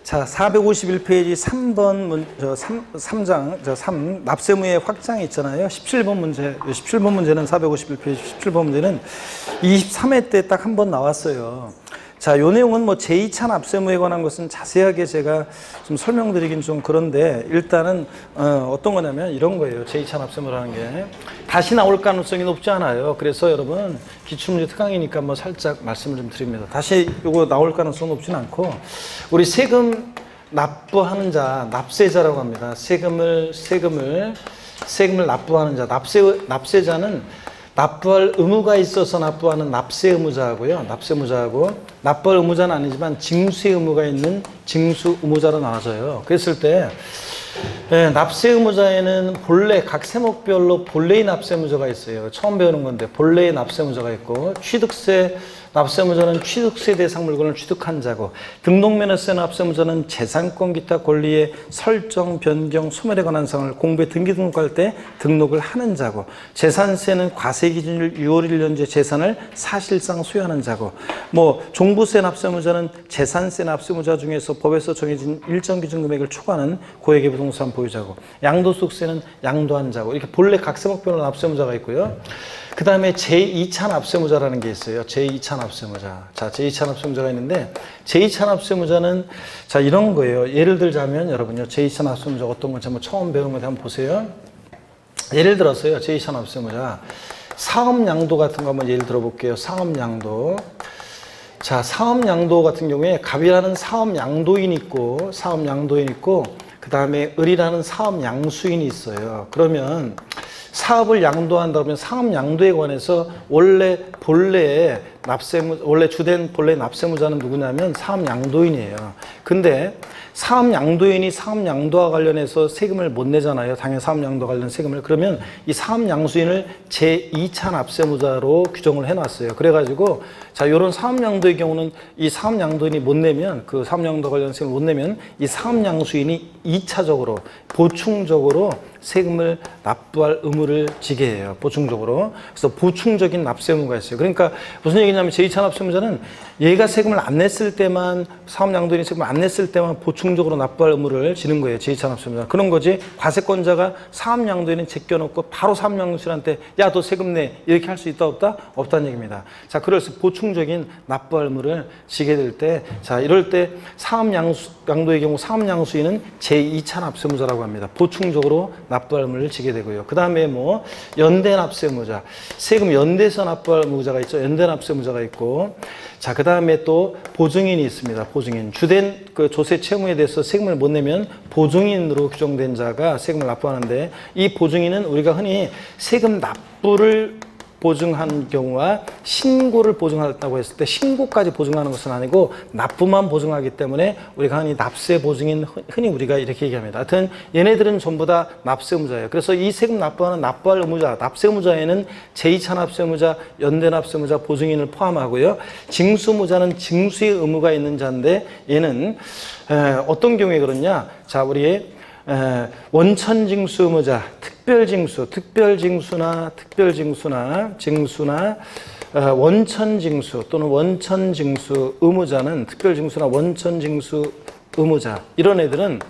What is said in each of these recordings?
자, 451페이지 3번 3장, 3, 납세무의 확장이 있잖아요. 17번 문제, 17번 문제는 451페이지 17번 문제는 23회 때 딱 한 번 나왔어요. 자, 요 내용은 뭐 제2차 납세무에 관한 것은 자세하게 제가 좀 설명드리긴 좀 그런데 일단은 어떤 거냐면 이런 거예요. 제2차 납세무라는 게 다시 나올 가능성이 높지 않아요. 그래서 여러분 기출문제 특강이니까 뭐 살짝 말씀을 좀 드립니다. 다시 요거 나올 가능성은 높진 않고 우리 세금 납부하는 자, 납세자라고 합니다. 세금을 납부하는 자, 납세자는 납부할 의무가 있어서 납부하는 납세 의무자하고요. 납세 의무자하고 납부할 의무자는 아니지만 징수의 의무가 있는 징수 의무자로 나눠져요. 그랬을 때 납세 의무자에는 본래 각 세목별로 본래의 납세 의무자가 있어요. 처음 배우는 건데 본래의 납세 의무자가 있고 취득세 납세 의무자는 취득세 대상 물건을 취득한 자고 등록면허세 납세 의무자는 재산권 기타 권리의 설정, 변경, 소멸에 관한 사항을 공부에 등기 등록할 때 등록을 하는 자고 재산세는 과세 기준일 6월 1년제 재산을 사실상 소유하는 자고 뭐 종부세 납세 의무자는 재산세 납세 의무자 중에서 법에서 정해진 일정 기준 금액을 초과하는 고액의 부동산 보유자고 양도소득세는 양도한 자고 이렇게 본래 각 세목별로 납세 의무자가 있고요. 그 다음에 제2차 납세무자라는 게 있어요. 제2차 납세무자. 자, 제2차 납세무자가 있는데, 제2차 납세무자는, 자, 이런 거예요. 예를 들자면, 여러분요, 제2차 납세무자가 어떤 건지 한번 처음 배우는 건데 한번 보세요. 예를 들어서요, 제2차 납세무자. 사업양도 같은 거 한번 예를 들어볼게요. 사업양도. 자, 사업양도 같은 경우에 갑이라는 사업양도인이 있고, 그 다음에 을이라는 사업양수인이 있어요. 그러면, 사업을 양도한다면 사업 양도에 관해서 원래 주된 본래 납세무자는 누구냐면 사업 양도인이에요. 근데 사업 양도인이 사업 양도와 관련해서 세금을 못 내잖아요. 당연히 사업 양도 관련 세금을. 그러면 이 사업 양수인을 제2차 납세무자로 규정을 해놨어요. 그래가지고 자, 요런 사업 양도의 경우는 이 사업 양도인이 못 내면 그 사업 양도 관련 세금을 못 내면 이 사업 양수인이 2차적으로 보충적으로 세금을 납부할 의무를 지게 해요. 보충적으로. 그래서 보충적인 납세 의무가 있어요. 그러니까 무슨 얘기냐면 제2차 납세무자는 얘가 세금을 안 냈을 때만 사업 양도인이 세금을 안 냈을 때만 보충적으로 납부할 의무를 지는 거예요. 제2차 납세무자. 그런 거지. 과세권자가 사업 양도인은 제껴놓고 바로 사업 양수인한테 야, 너 세금 내. 이렇게 할 수 있다 없다? 없다는 얘기입니다. 자, 그래서 보충적인 납부할 의무를 지게 될 때 자, 이럴 때 사업 양도의 경우 사업 양수인은 제2차 납세무자라고 합니다. 보충적으로 납부할 의무를 지게 되고요. 그 다음에 뭐 연대 납세 의무자, 세금 연대서 납부할 의무자가 있죠. 연대 납세 의무자가 있고, 자, 그 다음에 또 보증인이 있습니다. 보증인. 주된 그 조세 채무에 대해서 세금을 못 내면 보증인으로 규정된 자가 세금을 납부하는데 이 보증인은 우리가 흔히 세금 납부를 보증한 경우와 신고를 보증한다고 했을 때 신고까지 보증하는 것은 아니고 납부만 보증하기 때문에 우리가 흔히 납세 보증인 흔히 우리가 이렇게 얘기합니다. 하여튼 얘네들은 전부 다 납세 의무자예요. 그래서 이 세금 납부하는 납부할 의무자, 납세 의무자에는 제2차 납세 의무자, 연대 납세 의무자, 보증인을 포함하고요. 징수 의무자는 징수의 의무가 있는 자인데 얘는 어떤 경우에 그렇냐? 자, 우리 원천징수 의무자, 특별징수나 원천징수 또는 원천징수 의무자는 특별징수나 원천징수 의무자 이런 애들은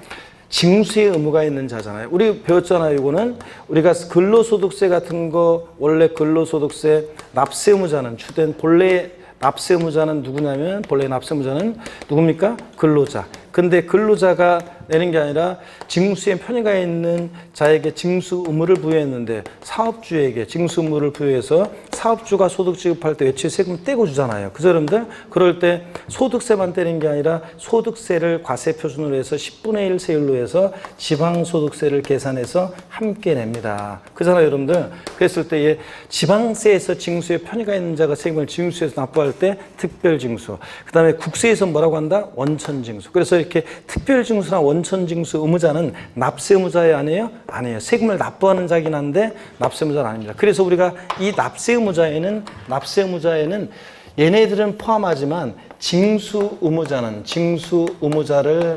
징수의 의무가 있는 자잖아요. 우리 배웠잖아요. 이거는 우리가 근로소득세 같은 거 원래 근로소득세 납세 의무자는 주된 본래 납세 의무자는 누구냐면 본래 납세 의무자는 누굽니까? 근로자. 근데 근로자가 내는 게 아니라 징수에 편의가 있는 자에게 징수 의무를 부여했는데 사업주에게 징수 의무를 부여해서 사업주가 소득 지급할 때 외채 세금 떼고 주잖아요. 그죠, 여러분들? 그럴 때 소득세만 떼는 게 아니라 소득세를 과세 표준으로 해서 10분의 1 세율로 해서 지방소득세를 계산해서 함께 냅니다. 그잖아요, 여러분들? 그랬을 때 지방세에서 징수에 편의가 있는 자가 세금을 징수에서 납부할 때 특별징수. 그 다음에 국세에서 뭐라고 한다? 원천징수. 그래서 이렇게 특별징수나 원천징수 의무자는 납세 의무자에 아니에요? 아니에요. 세금을 납부하는 자긴 한데 납세 의무자는 아닙니다. 그래서 우리가 이 납세 의무자에는 얘네들은 포함하지만 징수 의무자를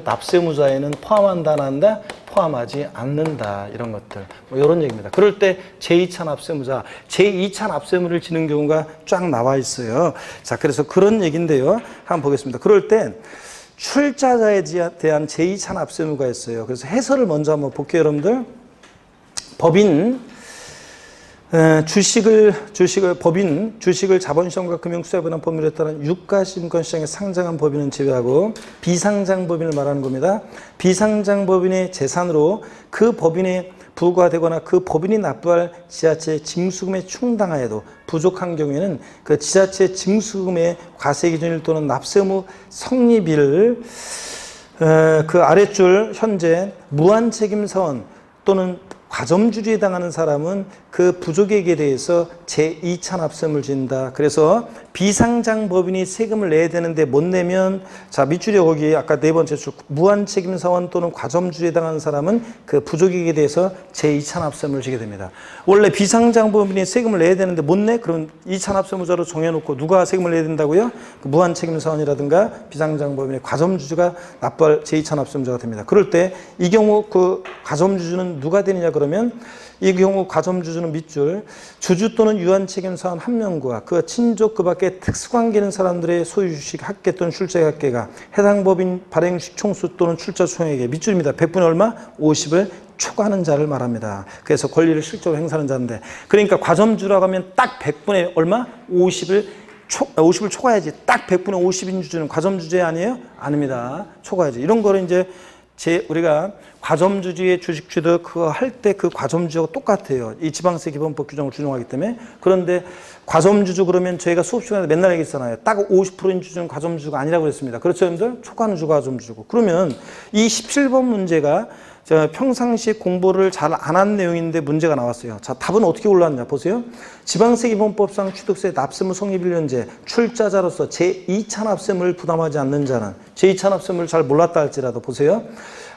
납세 의무자에는 포함한다, 안 한다? 포함하지 않는다. 이런 것들. 뭐 이런 얘기입니다. 그럴 때 제2차 납세 의무자, 제2차 납세 의무를 지는 경우가 쫙 나와 있어요. 자, 그래서 그런 얘기인데요. 한번 보겠습니다. 그럴 때 출자자에 대한 제2찬압세 의무가 있어요. 그래서 해설을 먼저 한번 볼게요, 여러분들. 법인 주식을 자본시장과 금융수사부나 법률에 따른 유가증권시장에 상장한 법인은 제외하고 비상장 법인을 말하는 겁니다. 비상장 법인의 재산으로 그 법인에 부과되거나 그 법인이 납부할 지자체 징수금에 충당하여도 부족한 경우에는 그 지자체 징수금의 과세기준일 또는 납세의무 성립일 그 아랫줄 현재 무한책임사원 또는 과점주주에 해당하는 사람은 그 부족액에 대해서 제2찬압세금을 진다. 그래서 비상장 법인이 세금을 내야 되는데 못 내면 자 밑줄에 거기 아까 네 번째 줄 무한책임사원 또는 과점주주에 해당하는 사람은 그 부족액에 대해서 제2찬압세금을 지게 됩니다. 원래 비상장 법인이 세금을 내야 되는데 못 내? 그럼 2찬압세무자로 정해놓고 누가 세금을 내야 된다고요? 그 무한책임사원이라든가 비상장 법인의 과점주주가 납부할 제2찬압세무자가 됩니다. 그럴 때 이 경우 그 과점주주는 누가 되느냐 그러면 이 경우 과점주주는 밑줄 주주 또는 유한책임사원 한 명과 그 친족 그 밖에 특수관계 있는 사람들의 소유주식 합계 또는 출자의 합계가 해당 법인 발행주식 총수 또는 출자 총액의 밑줄입니다. 100분의 얼마? 50을 초과하는 자를 말합니다. 그래서 권리를 실적으로 행사하는 자인데 그러니까 과점주라고 하면 딱 100분의 얼마? 50을 초과해야지. 딱 100분의 50인 주주는 과점주주 아니에요? 아닙니다. 초과해야지. 이런 거를 이제 우리가 과점주주의 주식 취득 그거 할 때 그 과점주주하고 똑같아요. 이 지방세 기본법 규정을 준용하기 때문에. 그런데 과점주주 그러면 저희가 수업 시간에 맨날 얘기했잖아요. 딱 50%인 주주는 과점주주가 아니라고 그랬습니다. 그렇죠, 여러분들? 초과하는 주가 과점주주고. 그러면 이 17번 문제가 평상시에 공부를 잘 안 한 내용인데 문제가 나왔어요. 자, 답은 어떻게 올라왔냐 보세요. 지방세기본법상 취득세 납세의무 성립일 현재 출자자로서 제2찬압세금을 부담하지 않는 자는 제2찬압세금을 잘 몰랐다 할지라도 보세요.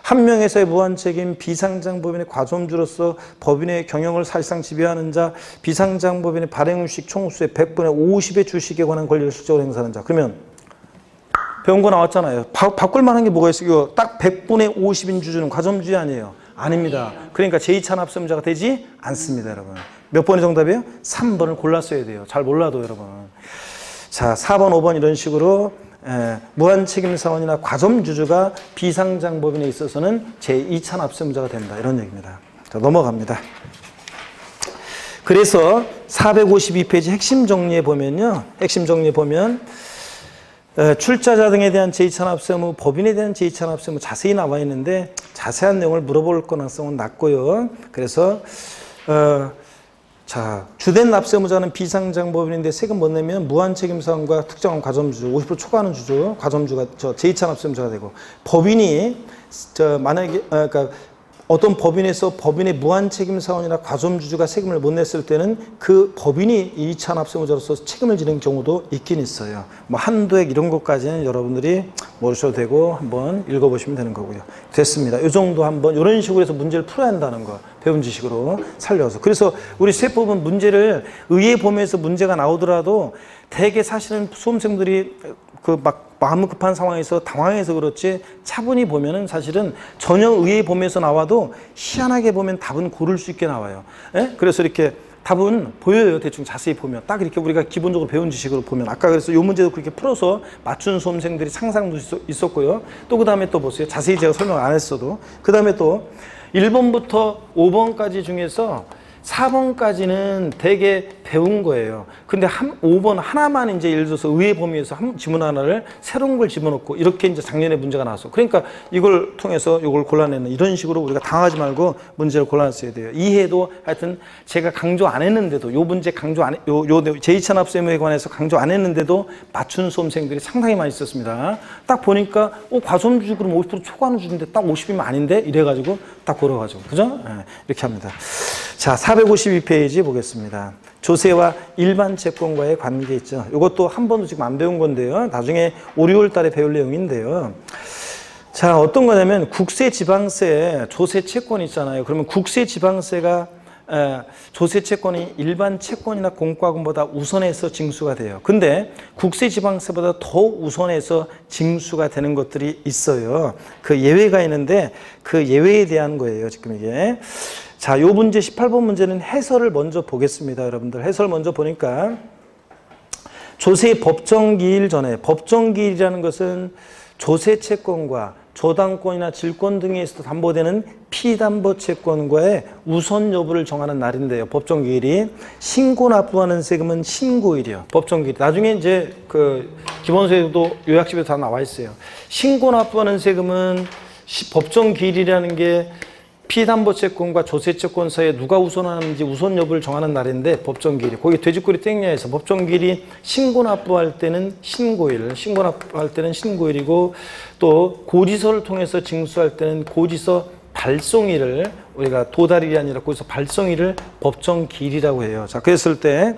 한 명에서의 무한책임 비상장 법인의 과점주로서 법인의 경영을 사실상 지배하는 자, 비상장 법인의 발행주식 총수의 100분의 50의 주식에 관한 권리를 실적으로 행사하는 자. 그러면 배운 거 나왔잖아요. 바꿀 만한 게 뭐가 있어요? 이거 딱 100분의 50인 주주는 과점주주 아니에요? 아닙니다. 그러니까 제2찬압세무자가 되지 않습니다, 여러분. 몇 번이 정답이에요? 3번을 골랐어야 돼요. 잘 몰라도 여러분. 자, 4번, 5번 이런 식으로 무한책임사원이나 과점주주가 비상장 법인에 있어서는 제2찬압세무자가 된다. 이런 얘기입니다. 자, 넘어갑니다. 그래서 452페이지 핵심 정리에 보면요. 핵심 정리에 보면 출자자 등에 대한 제2찬압세무, 법인에 대한 제2찬압세무 자세히 나와 있는데 자세한 내용을 물어볼 가능성은 낮고요. 그래서 자, 주된 납세무자는 비상장 법인인데 세금 못 내면 무한책임사원과 특정한 과점주주, 50% 초과하는 주주, 과점주가 제2찬압세무자가 되고 법인이 만약에 그러니까 어떤 법인에서 법인의 무한책임사원이나 과점주주가 세금을 못 냈을 때는 그 법인이 이찬압세무자로서 책임을 지는 경우도 있긴 있어요. 뭐 한도액 이런 것까지는 여러분들이 모르셔도 되고 한번 읽어보시면 되는 거고요. 됐습니다. 이 정도 한번 이런 식으로 해서 문제를 풀어야 한다는 거 배운 지식으로 살려서. 그래서 우리 세법은 문제를 의회 범위에서 문제가 나오더라도 대개 사실은 수험생들이 그 막 마음 급한 상황에서 당황해서 그렇지 차분히 보면은 사실은 전혀 의의 범위에서 나와도 희한하게 보면 답은 고를 수 있게 나와요. 예? 그래서 이렇게 답은 보여요. 대충 자세히 보면. 딱 이렇게 우리가 기본적으로 배운 지식으로 보면. 아까 그래서 이 문제도 그렇게 풀어서 맞춘 수험생들이 상상도 있었고요. 또 그 다음에 또 보세요. 자세히 제가 설명 안 했어도. 그 다음에 또 1번부터 5번까지 중에서 4번까지는 되게 배운 거예요. 근데 5번 하나만 이제 예를 들어서 의회 범위에서 지문 하나를 새로운 걸 집어넣고 이렇게 이제 작년에 문제가 나왔어. 그러니까 이걸 통해서 이걸 골라내는 이런 식으로 우리가 당하지 말고 문제를 골라냈어야 돼요. 이해도 하여튼 제가 강조 안 했는데도 요 문제 강조 안 요 제2찬압세무에 관해서 강조 안 했는데도 맞춘 수험생들이 상당히 많이 있었습니다. 딱 보니까 과점주주 그럼 50% 초과하는 주인데 딱 50이면 아닌데 이래가지고 딱 걸어가지고 그죠? 네, 이렇게 합니다. 자, 452페이지 보겠습니다. 조세와 일반 채권과의 관계 있죠. 이것도 한 번도 지금 안 배운 건데요. 나중에 5, 6월 달에 배울 내용인데요. 자, 어떤 거냐면 국세 지방세 조세 채권 있잖아요. 그러면 국세 지방세가 조세 채권이 일반 채권이나 공과금보다 우선해서 징수가 돼요. 근데 국세 지방세보다 더 우선해서 징수가 되는 것들이 있어요. 그 예외가 있는데 그 예외에 대한 거예요. 지금 이게. 자, 요 문제 18번 문제는 해설을 먼저 보겠습니다. 여러분들 해설 먼저 보니까 조세 법정기일 전에 법정기일이라는 것은 조세 채권과 저당권이나 질권 등에 있어 담보되는 피담보 채권과의 우선 여부를 정하는 날인데요. 법정기일이 신고 납부하는 세금은 신고일이요. 법정기일. 나중에 이제 그 기본소에도 요약집에 다 나와 있어요. 신고 납부하는 세금은 법정기일이라는 게 피담보채권과 조세채권 사이에 누가 우선하는지 우선 여부를 정하는 날인데 법정기일이 거기 돼지꼬리 땡냐에서 법정기일이 신고 납부할 때는 신고일, 신고 납부할 때는 신고일이고 또 고지서를 통해서 징수할 때는 고지서 발송일을 우리가 도달일이 아니라 거기서 발송일을 법정기일이라고 해요. 자, 그랬을 때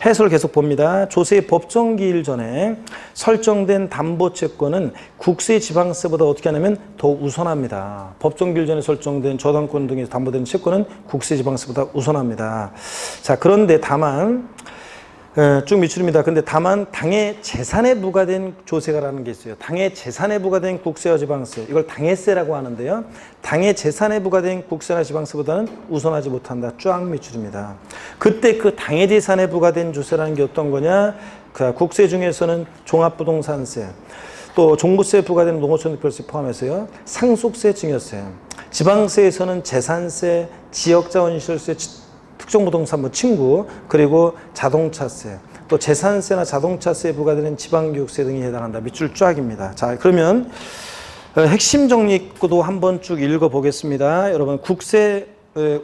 해설을 계속 봅니다. 조세 법정기일 전에 설정된 담보채권은 국세지방세보다 어떻게 하냐면 더 우선합니다. 법정기일 전에 설정된 저당권 등에서 담보되는 채권은 국세지방세보다 우선합니다. 자, 그런데 다만 쭉 미출입니다. 근데 다만 당의 재산에 부과된 조세가라는 게 있어요. 당의 재산에 부과된 국세와 지방세, 이걸 당해세라고 하는데요. 당의 재산에 부과된 국세나 지방세보다는 우선하지 못한다. 쫙 미출입니다. 그때 그 당의 재산에 부과된 조세라는 게 어떤 거냐? 그 국세 중에서는 종합부동산세, 또 종부세에 부과되는 농어촌특별세 포함해서요. 상속세, 증여세, 지방세에서는 재산세, 지역자원시설세, 특정부동산 친구, 그리고 자동차세, 또 재산세나 자동차세에 부과되는 지방교육세 등이 해당한다. 밑줄 쫙입니다. 자, 그러면 핵심 정리도 한번 쭉 읽어보겠습니다. 여러분, 국세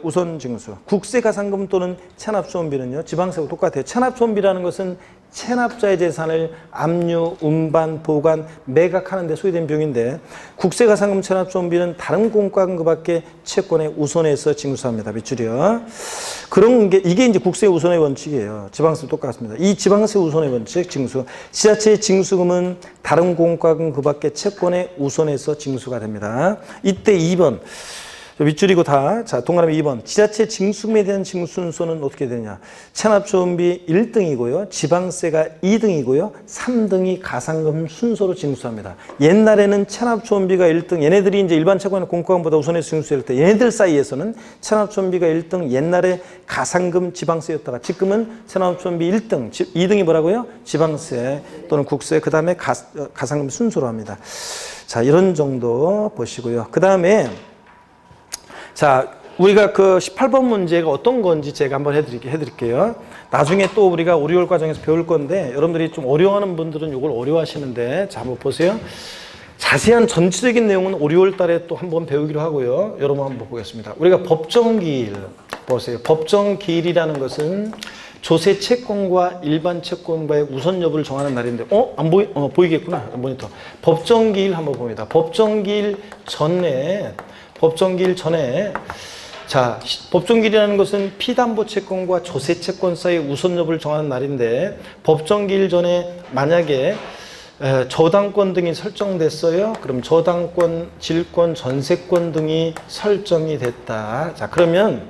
우선 징수, 국세가산금 또는 체납소원비는요, 지방세하고 똑같아요. 체납소원비라는 것은 체납자의 재산을 압류, 운반, 보관, 매각하는 데 소요된 비용인데 국세가산금 체납소원비는 다른 공과금 그 밖에 채권에 우선해서 징수합니다. 밑줄이요. 그런 게 이게 이제 국세 우선의 원칙이에요. 지방세 똑같습니다. 이 지방세 우선의 원칙 징수. 지자체의 징수금은 다른 공과금 그 밖에 채권에 우선해서 징수가 됩니다. 이때 2번 밑줄이고 다. 자, 동그라미 2번. 지자체 징수금에 대한 징수 순서는 어떻게 되냐. 체납소원비 1등이고요. 지방세가 2등이고요. 3등이 가산금 순서로 징수합니다. 옛날에는 체납소원비가 1등, 얘네들이 이제 일반 채권의 공과금보다 우선해서 징수할 때 얘네들 사이에서는 체납소원비가 1등, 옛날에 가산금 지방세였다가 지금은 체납소원비 1등, 2등이 뭐라고요? 지방세 또는 국세, 그 다음에 가산금 순서로 합니다. 자, 이런 정도 보시고요. 그 다음에 자, 우리가 그 18번 문제가 어떤 건지 제가 한번 해드릴게요. 나중에 또 우리가 오리올 과정에서 배울 건데 여러분들이 좀 어려워하는 분들은 이걸 어려워하시는데 자, 한번 보세요. 자세한 전체적인 내용은 오리올 달에 또 한번 배우기로 하고요. 여러분 한번 보겠습니다. 우리가 법정기일 보세요. 법정기일이라는 것은 조세 채권과 일반 채권과의 우선 여부를 정하는 날인데 안 보이겠구나. 모니터. 법정기일 한번 봅니다. 법정기일 전에 자, 법정기일이라는 것은 피담보 채권과 조세 채권 사이의 우선 여부를 정하는 날인데 법정기일 전에 만약에 저당권 등이 설정됐어요. 그럼 저당권, 질권, 전세권 등이 설정이 됐다. 자, 그러면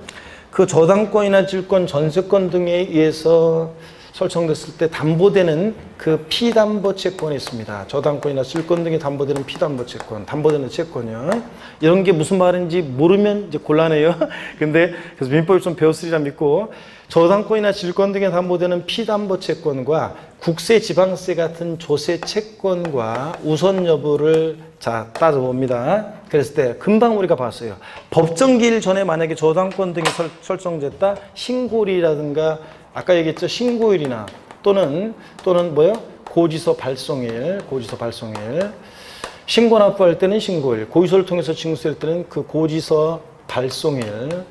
그 저당권이나 질권, 전세권 등에 의해서 설정됐을 때 담보되는 그 피담보 채권이 있습니다. 저당권이나 질권 등이 담보되는 피담보 채권, 담보되는 채권이요. 이런 게 무슨 말인지 모르면 이제 곤란해요. 근데 그래서 민법을 좀 배웠으리라 믿고 저당권이나 질권 등에 담보되는 피담보 채권과 국세, 지방세 같은 조세 채권과 우선 여부를 자 따져봅니다. 그랬을 때 금방 우리가 봤어요. 법정기일 전에 만약에 저당권 등이 설정됐다, 신고일이라든가 아까 얘기했죠. 신고일이나 또는 뭐요? 고지서 발송일. 신고 납부할 때는 신고일. 고지서를 통해서 징수할 때는 그 고지서 발송일.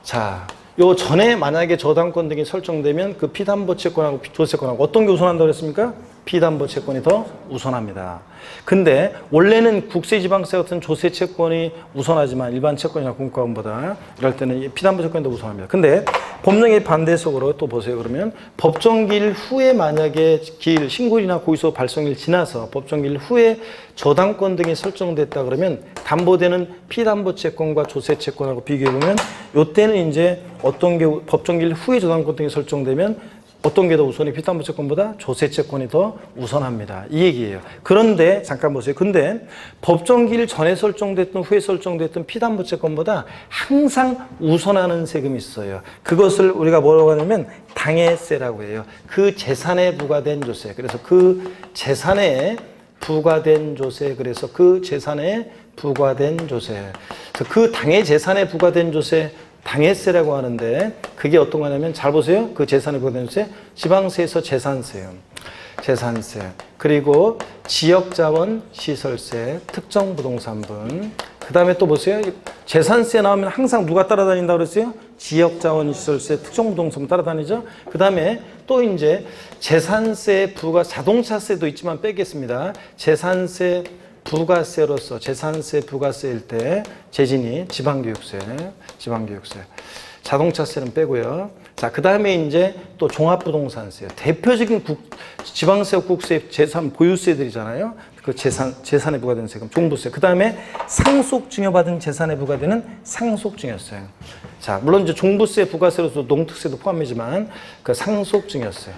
자, 요 전에 만약에 저당권 등이 설정되면 그 피담보 채권하고 조세권하고 어떤 게 우선한다고 그랬습니까? 피담보 채권이 더 우선합니다. 근데 원래는 국세지방세 같은 조세 채권이 우선하지만 일반 채권이나 공과금보다 이럴 때는 피담보 채권이 더 우선합니다. 근데 법령의 반대속으로 또 보세요. 그러면 법정기일 후에 만약에 기일, 신고일이나 고지서 발송일 지나서 법정기일 후에 저당권 등이 설정됐다 그러면 담보되는 피담보 채권과 조세 채권하고 비교해보면 이때는 이제 어떤 게 법정기일 후에 저당권 등이 설정되면 어떤 게 더 우선이 피담보 채권보다 조세 채권이 더 우선합니다. 이 얘기예요. 그런데 잠깐 보세요. 근데 법정기일 전에 설정됐든 후에 설정됐든 피담보 채권보다 항상 우선하는 세금이 있어요. 그것을 우리가 뭐라고 하냐면 당해세라고 해요. 그 재산에 부과된 조세. 그래서 그 재산에 부과된 조세. 그래서 그 재산에 부과된 조세. 그래서 그 당의 재산에 부과된 조세, 당해세라고 하는데 그게 어떤 거냐면 잘 보세요. 그 재산에 부과된 조세, 지방세에서 재산세요. 재산세. 그리고 지역자원 시설세, 특정부동산분. 그 다음에 또 보세요. 재산세 나오면 항상 누가 따라다닌다고 그랬어요? 지역자원 시설세, 특정부동산 따라다니죠. 그 다음에 또 이제 재산세 부과, 자동차세도 있지만 빼겠습니다. 재산세 부가세로서 재산세 부가세일 때 재진이 지방교육세, 지방교육세. 자동차세는 빼고요. 자, 그 다음에 이제 또 종합부동산세. 대표적인 지방세, 국세, 재산, 보유세들이잖아요. 그 재산에 부과되는 세금, 종부세. 그 다음에 상속증여받은 재산에 부과되는 상속증여세. 자, 물론 이제 종부세, 부가세로서 농특세도 포함이지만 그 상속증여세.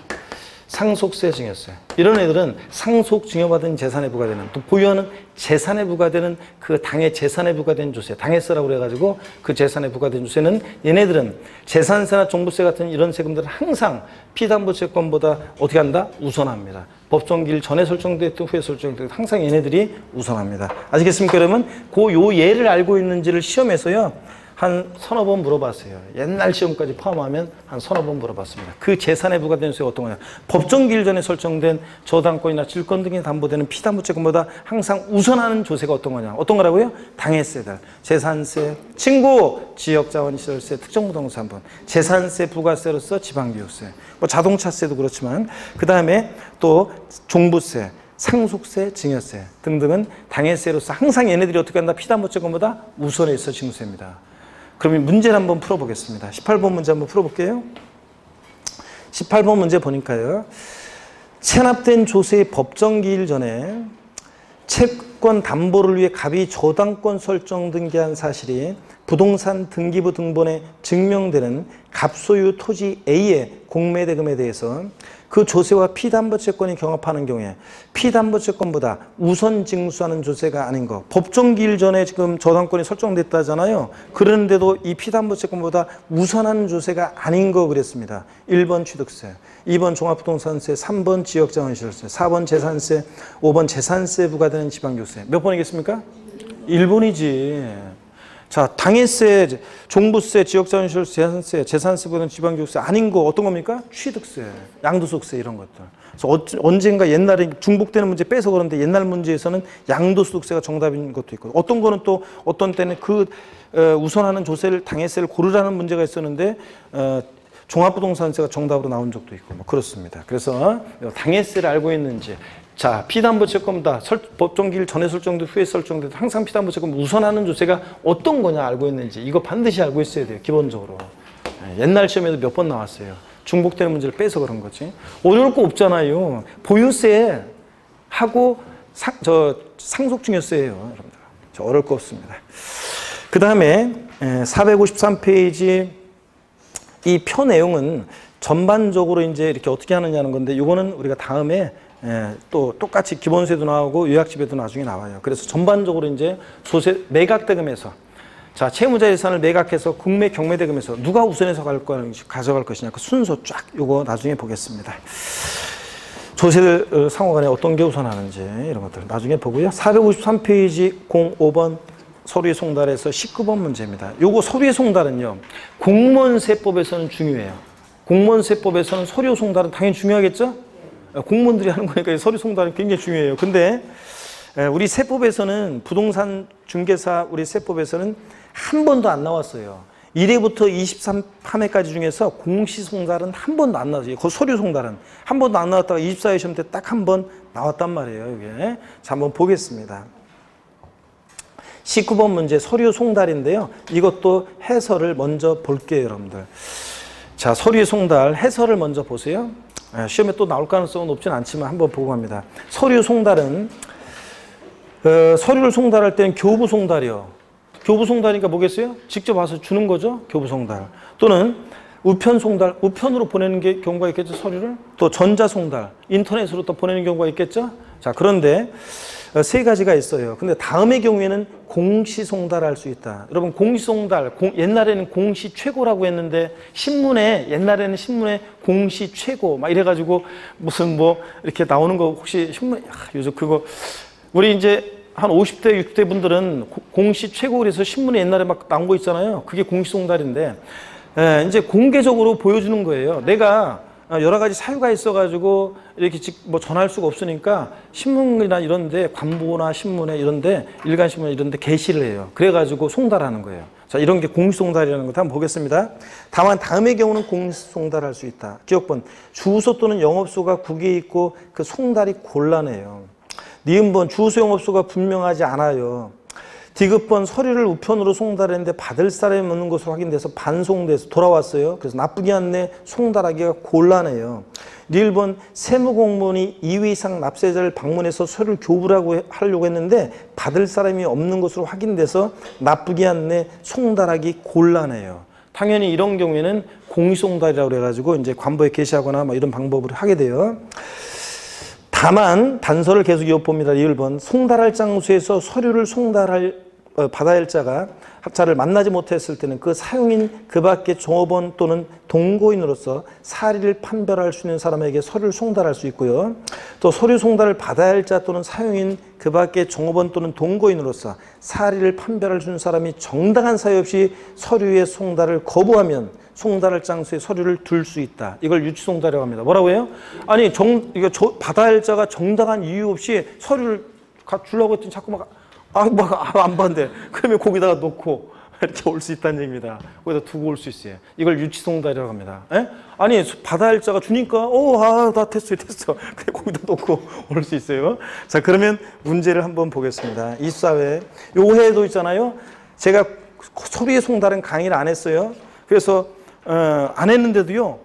상속세, 증여세. 이런 애들은 상속 증여받은 재산에 부과되는, 또 보유하는 재산에 부과되는 그 당의 재산에 부과된 조세, 당해세라고 그래가지고 그 재산에 부과된 조세는 얘네들은 재산세나 종부세 같은 이런 세금들은 항상 피담보채권보다 어떻게 한다? 우선합니다. 법정기일 전에 설정됐든 후에 설정됐든 항상 얘네들이 우선합니다. 아시겠습니까, 여러분? 요 예를 알고 있는지를 시험에서요. 한 서너 번 물어봤어요. 옛날 시험까지 포함하면 한 서너 번 물어봤습니다. 그 재산에 부과된 세가 어떤 거냐. 법정기일 전에 설정된 저당권이나 질권 등에 담보되는 피담보채권보다 항상 우선하는 조세가 어떤 거냐. 어떤 거라고요? 당해세들, 재산세, 친구, 지역자원시설세, 특정부동산분, 재산세, 부가세로서 지방교육세, 뭐 자동차세도 그렇지만 그 다음에 또 종부세, 상속세, 증여세 등등은 당해세로서 항상 얘네들이 어떻게 한다? 피담보채권보다 우선해 있어 징수세입니다. 그러면 문제를 한번 풀어보겠습니다. 18번 문제 한번 풀어볼게요. 18번 문제 보니까요. 체납된 조세의 법정기일 전에 채권 담보를 위해 갑이 저당권 설정 등기한 사실이 부동산 등기부 등본에 증명되는 갑소유 토지 A의 공매대금에 대해서 그 조세와 피담보채권이 경합하는 경우에 피담보채권보다 우선 징수하는 조세가 아닌 거. 법정기일 전에 지금 저당권이 설정됐다잖아요. 그런데도 이 피담보채권보다 우선하는 조세가 아닌 거 그랬습니다. 1번 취득세, 2번 종합부동산세, 3번 지역자원시설세, 4번 재산세, 5번 재산세 부과되는 지방교세. 몇 번이겠습니까? 1번이지. 자, 당해세, 종부세, 지역자원시설, 재산세 보는 지방교육세 아닌 거 어떤 겁니까? 취득세, 양도소득세 이런 것들. 그래서 언젠가 옛날에 중복되는 문제 빼서 그런데 옛날 문제에서는 양도소득세가 정답인 것도 있고 어떤 거는 또 어떤 때는 그 우선하는 조세를 당해세를 고르라는 문제가 있었는데 종합부동산세가 정답으로 나온 적도 있고 뭐 그렇습니다. 그래서 당해세를 알고 있는지. 자, 피담보채권보다 법정기일 전에 설정돼도 후에 설정돼도 항상 피담보채권 우선하는 조세가 어떤 거냐 알고 있는지 이거 반드시 알고 있어야 돼요. 기본적으로. 옛날 시험에도 몇 번 나왔어요. 중복되는 문제를 빼서 그런 거지. 어려울 거 없잖아요. 보유세 하고 상속증여세예요. 여러분들. 어려울 거 없습니다. 그 다음에 453페이지 이 표 내용은 전반적으로 이제 이렇게 어떻게 하느냐는 건데 이거는 우리가 다음에 또 똑같이 기본세도 나오고 요약집에도 나중에 나와요. 그래서 전반적으로 이제 소세 매각대금에서 자, 채무자 예산을 매각해서 국내 경매대금에서 누가 우선해서 가져갈 것이냐 그 순서 쫙 요거 나중에 보겠습니다. 조세들 상호간에 어떤 게 우선하는지 이런 것들 나중에 보고요. 453페이지 05번 서류의 송달에서 19번 문제입니다. 요거 서류의 송달은요. 공무원세법에서는 중요해요. 공무원세법에서는 서류 송달은 당연히 중요하겠죠? 공무원들이 하는 거니까 서류 송달은 굉장히 중요해요. 근데 우리 세법에서는 부동산 중개사 우리 세법에서는 한 번도 안 나왔어요. 1회부터 23회까지 중에서 공시 송달은 한 번도 안 나왔어요. 그 서류 송달은 한 번도 안 나왔다가 24회 시험 때 딱 한 번 나왔단 말이에요. 이게. 자, 한번 보겠습니다. 19번 문제 서류 송달인데요. 이것도 해설을 먼저 볼게요, 여러분들. 자, 서류 송달 해설을 먼저 보세요. 시험에 또 나올 가능성은 높진 않지만 한번 보고 갑니다. 서류 송달은 서류를 송달할 때는 교부 송달이요. 교부 송달이니까 뭐겠어요? 직접 와서 주는 거죠. 교부 송달. 또는 우편 송달, 우편으로 보내는 경우가 있겠죠. 서류를. 또 전자 송달, 인터넷으로 또 보내는 경우가 있겠죠. 자, 그런데 세 가지가 있어요. 근데 다음의 경우에는 공시송달할 수 있다. 여러분 공시송달, 옛날에는 공시최고라고 했는데 옛날에는 신문에 공시최고 막 이래가지고 무슨 뭐 이렇게 나오는 거 혹시 신문, 요즘 그거 우리 이제 한 50대, 60대 분들은 공시최고 그래서 신문에 옛날에 막 나온 거 있잖아요. 그게 공시송달인데 이제 공개적으로 보여주는 거예요. 내가 여러 가지 사유가 있어가지고 이렇게 뭐 전할 수가 없으니까 신문이나 이런데 관보나 신문에 이런데 일간신문 이런데 게시를 해요. 그래가지고 송달하는 거예요. 자, 이런 게 공시송달이라는 것도 한번 보겠습니다. 다만 다음의 경우는 공시송달할 수 있다. 기억번 주소 또는 영업소가 국에 있고 그 송달이 곤란해요. 니은번 주소 영업소가 분명하지 않아요. 디귿번 서류를 우편으로 송달했는데 받을 사람이 없는 것으로 확인돼서 반송돼서 돌아왔어요. 그래서 나쁘게 안내 송달하기가 곤란해요. 리을번 세무공무원이 2회 이상 납세자를 방문해서 서류를 하려고 했는데 받을 사람이 없는 것으로 확인돼서 나쁘게 안내 송달하기 곤란해요. 당연히 이런 경우에는 공시송달이라고 그래가지고 이제 관보에 게시하거나 뭐 이런 방법을 하게 돼요. 다만 단서를 계속 이어봅니다. 1번 송달할 장소에서 서류를 받아야 할 자를 만나지 못했을 때는 그 사용인 그 밖의 종업원 또는 동거인으로서 사리를 판별할 수 있는 사람에게 서류를 송달할 수 있고요. 또 서류 송달을 받아야 할 자 또는 사용인 그 밖의 종업원 또는 동거인으로서 사리를 판별할 수 있는 사람이 정당한 사유 없이 서류의 송달을 거부하면 송달할 장소에 서류를 둘 수 있다. 이걸 유치송달이라고 합니다. 뭐라고 해요? 아니 이거 받아야 할 자가 정당한 이유 없이 서류를 주려고 했더니 자꾸 안 받는데 그러면 거기다가 놓고 이렇게 올 수 있다는 얘기입니다. 거기다 두고 올 수 있어요. 이걸 유치송달이라고 합니다. 에? 아니 받아야 할 자가 주니까 나 됐어. 그냥 거기다 놓고 올 수 있어요. 자, 그러면 문제를 한번 보겠습니다. 24회 요 해에도 있잖아요. 제가 서류의 송달은 강의를 안 했어요. 그래서 안 했는데도요.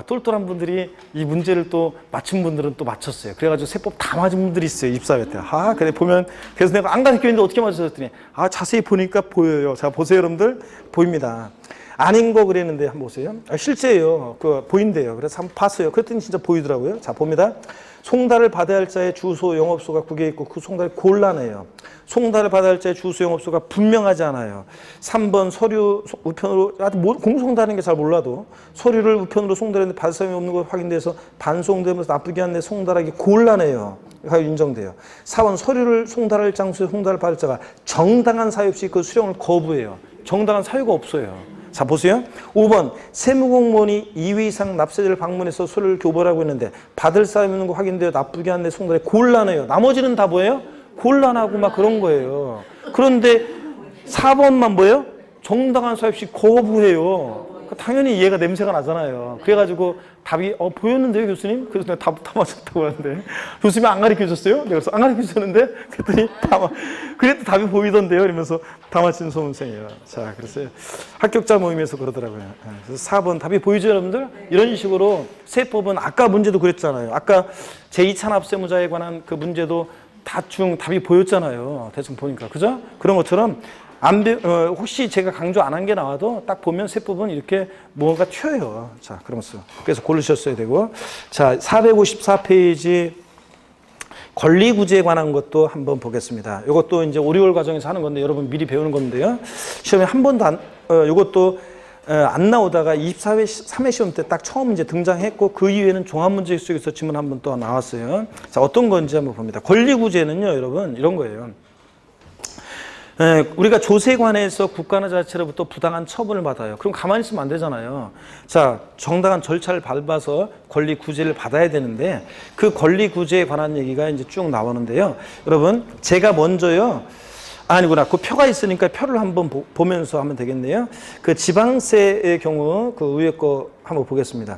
똘똘한 분들이 이 문제를 또 맞춘 분들은 또 맞췄어요. 그래가지고 세법 다 맞은 분들이 있어요. 입사회 때. 그래 보면 그래서 내가 안 가르쳤는데 어떻게 맞췄더니 자세히 보니까 보여요. 자, 보세요, 여러분들. 보입니다. 아닌 거 그랬는데 한번 보세요. 실제예요. 보인대요. 그래서 한번 봤어요. 그랬더니 진짜 보이더라고요. 자, 봅니다. 송달을 받아야 할 자의 주소, 영업소가 국에 있고 그 송달이 곤란해요. 송달을 받아야 할 자의 주소, 영업소가 분명하지 않아요. 3번 서류 우편으로 공송달하는 게 잘 몰라도 서류를 우편으로 송달했는데 받을 사람이 없는 걸 확인돼서 반송되면서 나쁘게 안내 송달하기 곤란해요. 인정돼요. 4번 서류를 송달할 장소에 송달을 받을 자가 정당한 사유 없이 그 수령을 거부해요. 정당한 사유가 없어요. 자, 보세요. 5번 세무공무원이 2회 이상 납세자를 방문해서 서류를 교벌하고 있는데 받을 사람이 없는 거 확인되어 나쁘게 안내 송달에 곤란해요. 나머지는 다 뭐예요? 곤란하고 막 그런 거예요. 그런데 4번만 뭐예요? 정당한 사유 없이 거부해요. 당연히 얘가 냄새가 나잖아요. 그래가지고 답이 보였는데요, 교수님? 그래서 내가 다 맞췄다고 하는데 교수님이 안 가르쳐줬어요? 내가 그래서 안 가르쳐줬는데 그랬더니 그래도 답이 보이던데요? 이러면서 다 맞힌 소문생이에요. 자, 그래서 합격자 모임에서 그러더라고요. 그래서 4번 답이 보이죠, 여러분들? 이런 식으로 세법은 아까 문제도 그랬잖아요. 아까 제2찬압세무자에 관한 그 문제도 대충 답이 보였잖아요. 대충 보니까. 그죠? 그런 것처럼 혹시 제가 강조 안 한 게 나와도 딱 보면 세법은 이렇게 뭔가 튀어요. 자, 그러면서 그래서 고르셨어야 되고. 자, 454페이지 권리구제에 관한 것도 한번 보겠습니다. 이것도 이제 5, 6월 과정에서 하는 건데 여러분 미리 배우는 건데요. 시험에 한 번도 이것도 안 나오다가 24회 3회 시험 때 딱 처음 이제 등장했고 그 이후에는 종합문제 속에서 질문 한 번 또 나왔어요. 자, 어떤 건지 한번 봅니다. 권리구제는요, 여러분 이런 거예요. 우리가 조세에 관해서 국가나 자치로부터 부당한 처분을 받아요. 그럼 가만히 있으면 안 되잖아요. 자, 정당한 절차를 밟아서 권리 구제를 받아야 되는데 그 권리 구제에 관한 얘기가 이제 쭉 나오는데요. 여러분, 제가 먼저요. 아니구나. 그 표가 있으니까 표를 한번 보면서 하면 되겠네요. 그 지방세의 경우 그 위에 거 한번 보겠습니다.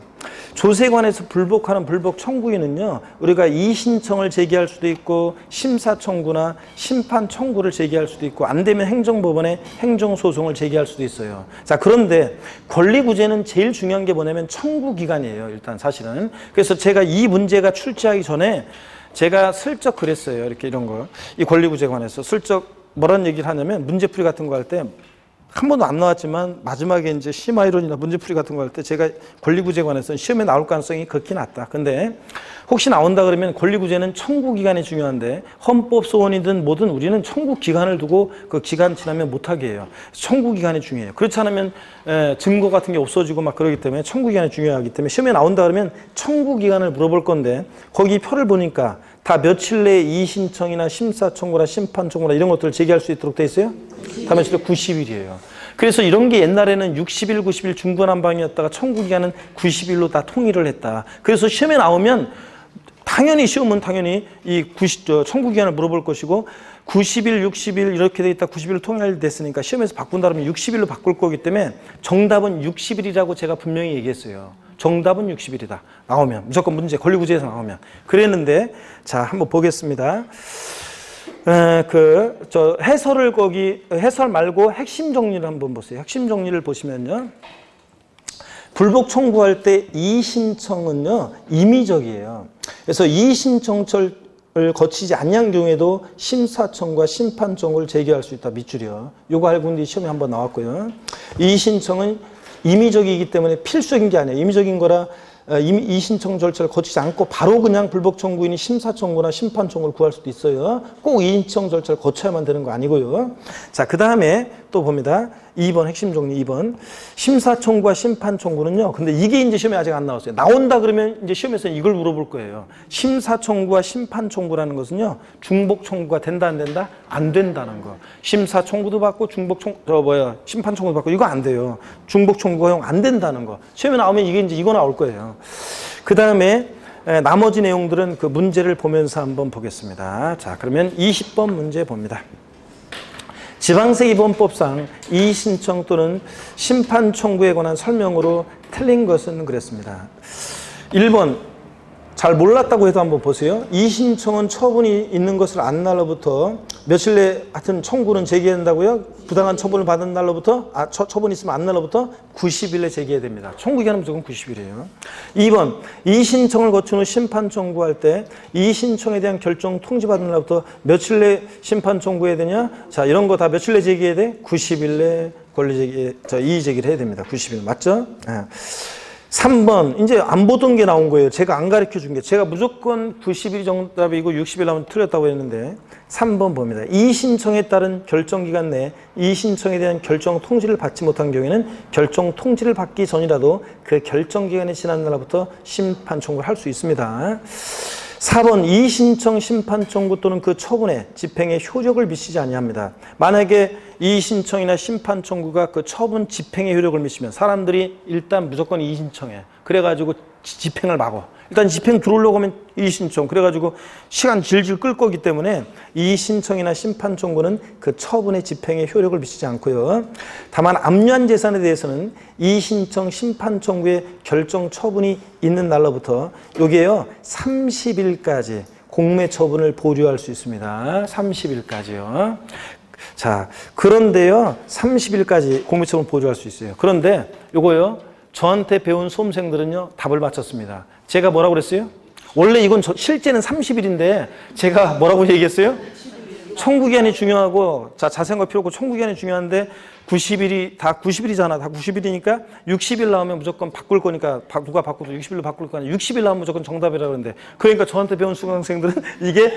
조세에 관해서 불복하는 불복 청구인은요, 우리가 이의신청을 제기할 수도 있고 심사 청구나 심판 청구를 제기할 수도 있고 안 되면 행정법원에 행정소송을 제기할 수도 있어요. 자, 그런데 권리구제는 제일 중요한 게 뭐냐면 청구기간이에요. 일단 사실은. 그래서 제가 이 문제가 출제하기 전에 제가 슬쩍 그랬어요. 이렇게 이런 거. 이 권리구제에 관해서 슬쩍 뭐라는 얘기를 하냐면 문제풀이 같은 거 할 때 한 번도 안 나왔지만 마지막에 이제 심화이론이나 문제풀이 같은 거 할 때 제가 권리구제에 관해서는 시험에 나올 가능성이 극히 낮다. 근데 혹시 나온다 그러면 권리구제는 청구기간이 중요한데 헌법소원이든 뭐든 우리는 청구기간을 두고 그 기간 지나면 못하게 해요. 청구기간이 중요해요. 그렇지 않으면 증거 같은 게 없어지고 막 그러기 때문에 청구기간이 중요하기 때문에 시험에 나온다 그러면 청구기간을 물어볼 건데 거기 표를 보니까 다 며칠 내에 이의신청이나 심사청구나 심판청구나 이런 것들을 제기할 수 있도록 돼 있어요? 다 며칠 내에 90일이에요. 그래서 이런 게 옛날에는 60일, 90일 중구난방이었다가 청구기간은 90일로 다 통일을 했다. 그래서 시험에 나오면 당연히 시험은 당연히 이 청구기간을 물어볼 것이고 90일, 60일 이렇게 돼 있다 90일로 통일됐으니까 시험에서 바꾼다 그러면 60일로 바꿀 거기 때문에 정답은 60일이라고 제가 분명히 얘기했어요. 정답은 60일이다. 나오면 무조건 문제 권리구제에서 나오면 그랬는데 자 한번 보겠습니다. 해설 말고 핵심 정리를 한번 보세요. 핵심 정리를 보시면요. 불복 청구할 때 이의신청은요, 임의적이에요. 그래서 이의신청을 거치지 않는 경우에도 심사청구와 심판청구를 제기할 수 있다. 밑줄이요. 요거 알고 있는데 시험에 한번 나왔고요. 이의신청은 임의적이기 때문에 필수적인 게 아니에요. 임의적인 거라 이의신청 절차를 거치지 않고 바로 그냥 불복 청구인이 심사청구나 심판청구를 구할 수도 있어요. 꼭 이의신청 절차를 거쳐야만 되는 거 아니고요. 자, 그 다음에 또 봅니다. 2번 핵심 정리 2번. 심사청구와 심판청구는요. 근데 이게 이제 시험에 아직 안 나왔어요. 나온다 그러면 이제 시험에서는 이걸 물어볼 거예요. 심사청구와 심판청구라는 것은요. 중복청구가 된다 안 된다? 안 된다는 거. 심사청구도 받고 심판청구도 받고 이거 안 돼요. 중복청구가 형 안 된다는 거. 시험에 나오면 이게 이제 이거 나올 거예요. 그 다음에 나머지 내용들은 그 문제를 보면서 한번 보겠습니다. 자, 그러면 20번 문제 봅니다. 지방세입헌법상 이의신청 또는 심판 청구에 관한 설명으로 틀린 것은 그랬습니다. 1번 잘 몰랐다고 해도 한번 보세요. 이의신청은 처분이 있는 것을 안 날로부터 며칠 내에 하여튼 청구는 제기한다고요. 부당한 처분을 받은 날로부터 처분이 있으면 안 날로부터 90일에 제기해야 됩니다. 청구기간은 무조건 90일이에요. 2번 이의신청을 거친 후 심판 청구할 때 이의신청에 대한 결정 통지받은 날로부터 며칠 내에 심판 청구해야 되냐? 자, 이런 거 다 며칠 내에 제기해야 돼? 90일 내에 이의 제기를 해야 됩니다. 90일 맞죠? 네. 3번 이제 안 보던 게 나온 거예요. 제가 안 가르쳐 준 게. 제가 무조건 90일 정답이고 60일 하면 틀렸다고 했는데 3번 봅니다. 이의신청에 따른 결정기간 내에 이의신청에 대한 결정 통지를 받지 못한 경우에는 결정 통지를 받기 전이라도 그 결정기간이 지난 날부터 심판 청구를 할 수 있습니다. 4번 이의신청 심판 청구 또는 그 처분에 집행에 효력을 미치지 아니합니다. 만약에 이의신청이나 심판 청구가 그 처분 집행에 효력을 미치면 사람들이 일단 무조건 이의신청해. 그래가지고 집행을 막어. 일단 집행 들어오려고 하면 이의신청. 그래가지고 시간 질질 끌 거기 때문에 이의신청이나 심판 청구는 그 처분의 집행에 효력을 미치지 않고요. 다만 압류한 재산에 대해서는 이의신청 심판 청구의 결정 처분이 있는 날로부터 여기에요 30일까지 공매 처분을 보류할 수 있습니다. 30일까지요. 자, 그런데요 30일까지 공매 처분 보류할 수 있어요. 그런데 요거요 저한테 배운 수험생들은요 답을 맞췄습니다. 제가 뭐라고 그랬어요? 원래 이건 실제는 30일인데 제가 뭐라고 얘기했어요? 청구기한이 중요하고 자세한 거 필요 없고 청구기한이 중요한데 90일이 다 90일이잖아. 다 90일이니까 60일 나오면 무조건 바꿀 거니까 누가 바꿔도 60일로 바꿀 거니까 60일 나오면 무조건 정답이라고 그러는데 그러니까 저한테 배운 수강생들은 이게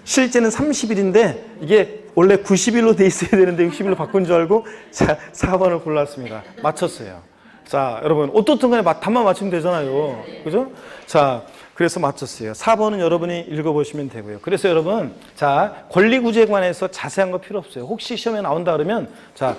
실제는 30일인데 이게 원래 90일로 돼 있어야 되는데 60일로 바꾼 줄 알고 자 4번을 골랐습니다. 맞췄어요. 자, 여러분 어떻든 간에 답만 맞추면 되잖아요. 그죠? 자, 그래서 맞췄어요. 4번은 여러분이 읽어보시면 되고요. 그래서 여러분, 자, 권리구제에 관해서 자세한 거 필요 없어요. 혹시 시험에 나온다 그러면, 자,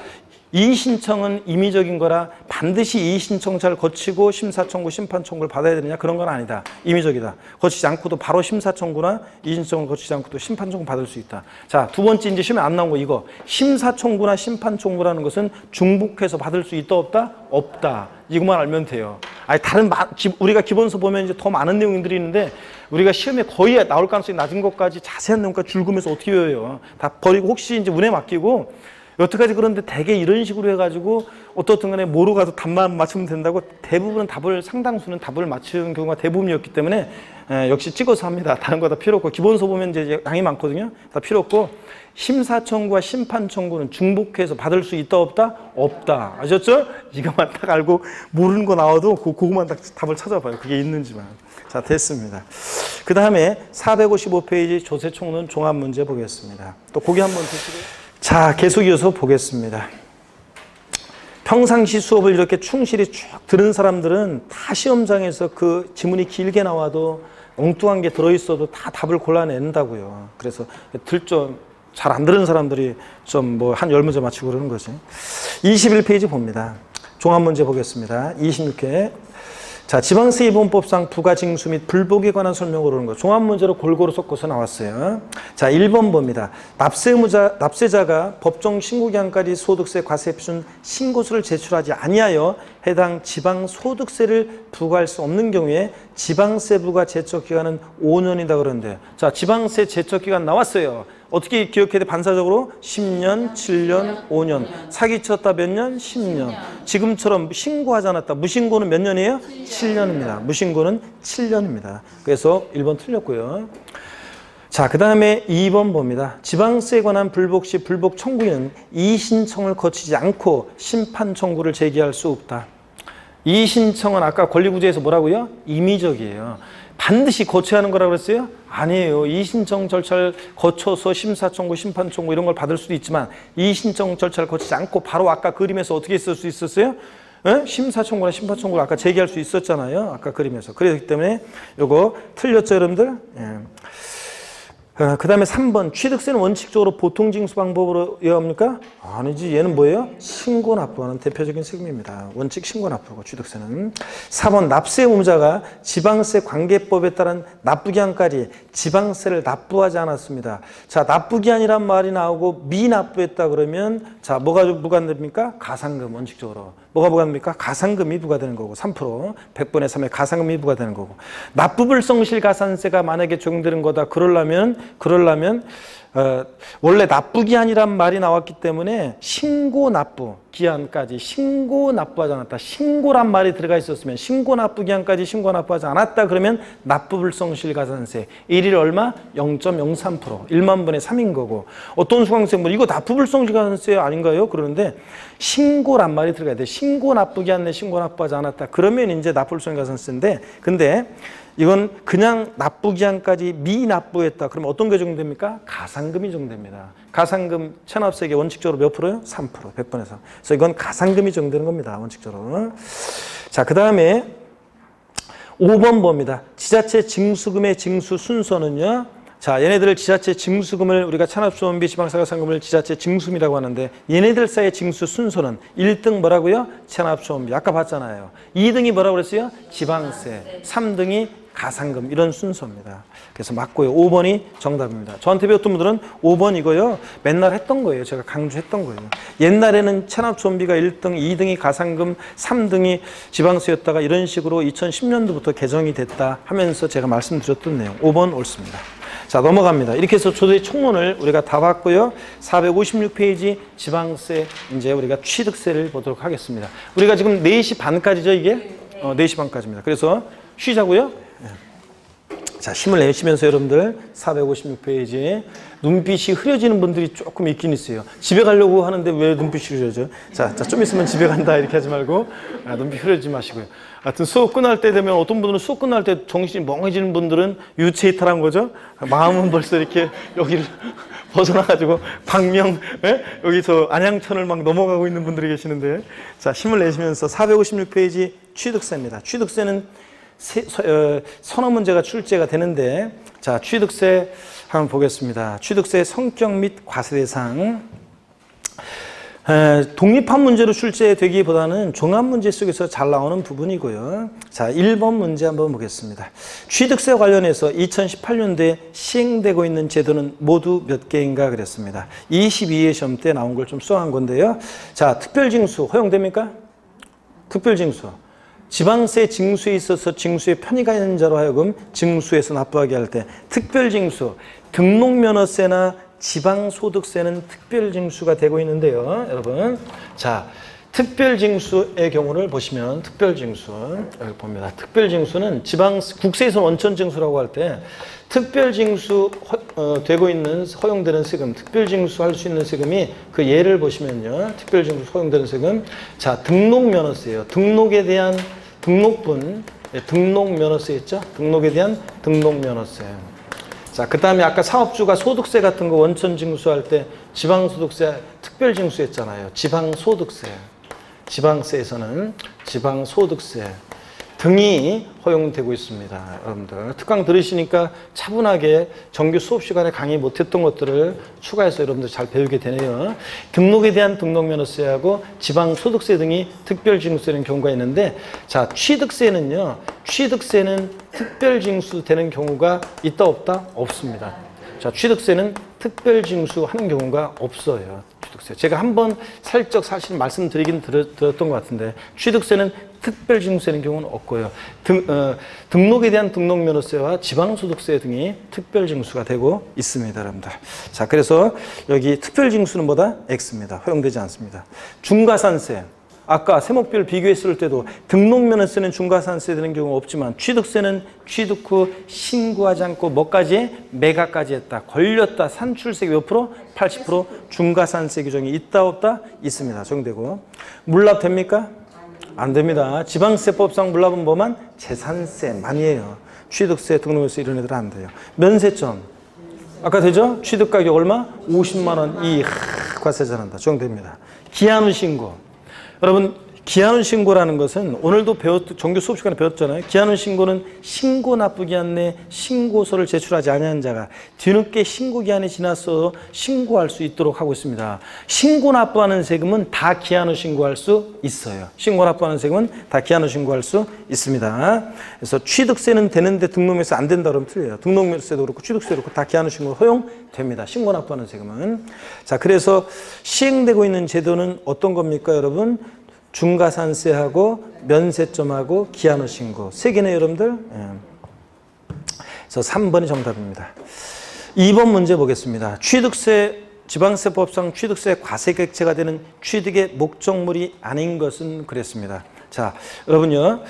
이의신청은 임의적인 거라 반드시 이의신청자를 거치고 심사청구, 심판청구를 받아야 되느냐? 그런 건 아니다. 임의적이다. 거치지 않고도 바로 심사청구나 이의신청을 거치지 않고도 심판청구 받을 수 있다. 자, 두 번째 이제 시험에 안 나온 거 이거. 심사청구나 심판청구라는 것은 중복해서 받을 수 있다, 없다? 없다. 이것만 알면 돼요. 아니, 우리가 기본서 보면 이제 더 많은 내용들이 있는데 우리가 시험에 거의 나올 가능성이 낮은 것까지 자세한 내용까지 줄거면서 어떻게 외워요? 다 버리고 혹시 이제 운에 맡기고 여태까지 그런데 대개 이런 식으로 해가지고 어떻든 간에 뭐로 가서 답만 맞추면 된다고 대부분은 상당수는 답을 맞추는 경우가 대부분이었기 때문에 역시 찍어서 합니다. 다른 거 다 필요 없고 기본서 보면 이제 양이 많거든요. 다 필요 없고 심사청구와 심판청구는 중복해서 받을 수 있다 없다? 없다. 아셨죠? 이것만 딱 알고 모르는 거 나와도 그거만 딱 답을 찾아봐요. 그게 있는지만. 자, 됐습니다. 그 다음에 455페이지 조세총론 종합문제 보겠습니다. 또 고개 한번 드시고. 자, 계속 이어서 보겠습니다. 평상시 수업을 이렇게 충실히 쭉 들은 사람들은 다 시험장에서 그 지문이 길게 나와도 엉뚱한 게 들어있어도 다 답을 골라낸다고요. 그래서 잘 안 들은 사람들이 좀 뭐 한 10문제 맞추고 그러는 거지. 21페이지 봅니다. 종합문제 보겠습니다. 26회. 자, 지방세입원법상 부가징수 및 불복에 관한 설명을 하는 거. 종합문제로 골고루 섞어서 나왔어요. 자, 1번 봅니다. 납세자가 법정 신고기한까지 소득세 과세 표준 신고서를 제출하지 아니하여 해당 지방소득세를 부과할 수 없는 경우에 지방세 부과 제척기간은 5년이다 그러는데, 자, 지방세 제척기간 나왔어요. 어떻게 기억해야 돼? 반사적으로 10년, 7년, 5년. 사기쳤다 몇 년? 10년. 지금처럼 신고하지 않았다. 무신고는 몇 년이에요? 7년입니다. 무신고는 7년입니다. 그래서 1번 틀렸고요. 자, 그 다음에 2번 봅니다. 지방세에 관한 불복 시 불복 청구인은 이의신청을 거치지 않고 심판 청구를 제기할 수 없다. 이의신청은 아까 권리구제에서 뭐라고요? 임의적이에요. 반드시 거쳐야 하는 거라고 그랬어요? 아니에요. 이의신청 절차를 거쳐서 심사청구, 심판청구 이런 걸 받을 수도 있지만 이의신청 절차를 거치지 않고 바로 아까 그림에서 어떻게 있을 수 있었어요? 에? 심사청구나 심판청구를 아까 제기할 수 있었잖아요. 아까 그림에서. 그렇기 때문에 요거 틀렸죠, 여러분들? 예. 그 다음에 3번. 취득세는 원칙적으로 보통징수 방법으로 이해합니까? 아니지. 얘는 뭐예요? 신고납부하는 대표적인 세금입니다. 원칙 신고납부고 취득세는. 4번. 납세 의무자가 지방세 관계법에 따른 납부기한까지 지방세를 납부하지 않았습니다. 자, 납부기한이란 말이 나오고 미납부했다 그러면 자, 뭐가 부과됩니까? 가산금 원칙적으로. 뭐가 부과됩니까? 가산금이 부과되는 거고 3%, 100분의 3의 가산금이 부과되는 거고. 납부불성실 가산세가 만약에 적용되는 거다 그러려면 원래 납부기한이란 말이 나왔기 때문에 신고납부 기한까지 신고납부하지 않았다. 신고란 말이 들어가 있었으면 신고납부기한까지 신고납부하지 않았다 그러면 납부불성실 가산세 1일 얼마? 0.03% 1만 분의 3인 거고, 어떤 수강생분 이거 납부불성실 가산세 아닌가요? 그러는데 신고란 말이 들어가야 돼. 신고납부기한 내 신고납부하지 않았다 그러면 이제 납부불성실 가산세인데, 근데 이건 그냥 납부기한까지 미납부했다. 그러면 어떤 게 적용됩니까? 가산금이 적용됩니다. 가산금 체납세계 원칙적으로 몇 프로요? 3%, 100분의 3. 그래서 이건 가산금이 적용되는 겁니다. 원칙적으로. 자, 그 다음에 5번 봅니다. 지자체 징수금의 징수 순서는요. 자, 얘네들을 지자체 징수금을 우리가 찬압수원비 지방사가상금을 지자체 징수금이라고 하는데 얘네들 사이의 징수 순서는 1등 뭐라고요? 찬압수원비. 아까 봤잖아요. 2등이 뭐라고 그랬어요? 지방세. 3등이 가산금. 이런 순서입니다. 그래서 맞고요. 5번이 정답입니다. 저한테 배웠던 분들은 5번 이거요. 맨날 했던 거예요. 제가 강조했던 거예요. 옛날에는 체납수원비가 1등, 2등이 가산금, 3등이 지방세였다가 이런 식으로 2010년도부터 개정이 됐다 하면서 제가 말씀드렸던 내용. 5번 옳습니다. 자, 넘어갑니다. 이렇게 해서 조세 총론을 우리가 다 봤고요. 456페이지 지방세 이제 우리가 취득세를 보도록 하겠습니다. 우리가 지금 4시 반까지죠, 이게? 4시 반까지입니다. 그래서 쉬자고요. 자, 힘을 내시면서 여러분들 456페이지 눈빛이 흐려지는 분들이 조금 있긴 있어요. 집에 가려고 하는데 왜 눈빛이 흐려져? 자, 좀 있으면 집에 간다 이렇게 하지 말고 눈빛 흐려지지 마시고요. 하여튼 수업 끝날 때 되면 어떤 분들은 수업 끝날 때 정신이 멍해지는 분들은 유체이탈한 거죠. 마음은 벌써 이렇게 여기를 벗어나가지고 광명 여기서 안양천을 막 넘어가고 있는 분들이 계시는데, 자, 힘을 내시면서 456페이지 취득세입니다. 취득세는 서너 문제가 출제가 되는데, 자, 취득세 한번 보겠습니다. 취득세 성격 및 과세 대상. 독립한 문제로 출제되기보다는 종합 문제 속에서 잘 나오는 부분이고요. 자, 1번 문제 한번 보겠습니다. 취득세 관련해서 2018년도에 시행되고 있는 제도는 모두 몇 개인가 그랬습니다. 22회 시험 때 나온 걸 좀 수강한 건데요. 자, 특별징수 허용됩니까? 특별징수. 지방세 징수에 있어서 징수에 편의가 있는 자로 하여금 징수에서 납부하게 할 때 특별징수, 등록면허세나 지방소득세는 특별징수가 되고 있는데요, 여러분. 자, 특별징수의 경우를 보시면 특별징수 여기 봅니다. 특별징수는 국세에서 원천징수라고 할 때 특별징수 되고 있는 허용되는 세금, 특별징수 할 수 있는 세금이 그 예를 보시면요, 특별징수 허용되는 세금. 자, 등록면허세요. 등록에 대한 등록분 등록면허세 있죠? 등록에 대한 등록면허세. 자, 그 다음에 아까 사업주가 소득세 같은 거 원천 징수할 때 지방소득세 특별 징수했잖아요. 지방소득세. 지방세에서는 지방소득세 등이 허용되고 있습니다. 여러분들 특강 들으시니까 차분하게 정규 수업 시간에 강의 못했던 것들을 추가해서 여러분들 잘 배우게 되네요. 등록에 대한 등록면허세하고 지방소득세 등이 특별징수되는 경우가 있는데, 자, 취득세는 특별징수되는 경우가 있다 없다? 없습니다. 자, 취득세는 특별징수하는 경우가 없어요. 취득세. 제가 한번 살짝 사실 말씀드리긴 드렸던 것 같은데, 취득세는 특별징수되는 경우는 없고요. 등록에 대한 등록면허세와 지방소득세 등이 특별징수가 되고 있습니다, 여러분들. 자, 그래서 여기 특별징수는 뭐다? X입니다. 허용되지 않습니다. 중과산세. 아까 세목별 비교했을 때도 등록면허세는 중과산세 되는 경우가 없지만 취득세는 취득 후 신고하지 않고 뭐까지? 매각까지 했다. 걸렸다. 산출세가 몇 프로? 80% 중과산세 규정이 있다 없다? 있습니다. 적용되고. 물납 됩니까? 안 됩니다. 지방세법상 물납은 뭐만? 재산세만이에요. 취득세, 등록세 이런 애들은 안 돼요. 면세점. 아까 되죠? 취득가격 얼마? 50만 원 이 과세 전한다. 적용됩니다. 기한후 신고. 여러분, 기한후 신고라는 것은 오늘도 정규 수업 시간에 배웠잖아요. 기한후 신고는 신고 납부기한 내 신고서를 제출하지 아니한 자가 뒤늦게 신고기한이 지나서 신고할 수 있도록 하고 있습니다. 신고 납부하는 세금은 다 기한후 신고할 수 있어요. 신고 납부하는 세금은 다 기한후 신고할 수 있습니다. 그래서 취득세는 되는데 등록면허세 안 된다 그러면 틀려요. 등록면허세도 그렇고 취득세도 그렇고 다 기한후 신고 허용됩니다. 신고 납부하는 세금은. 자, 그래서 시행되고 있는 제도는 어떤 겁니까, 여러분? 중과산세하고 면세점하고 기한후 신고. 세 개네, 여러분들. 그래서 3번이 정답입니다. 2번 문제 보겠습니다. 취득세, 지방세법상 취득세 과세 객체가 되는 취득의 목적물이 아닌 것은 그랬습니다. 자, 여러분요.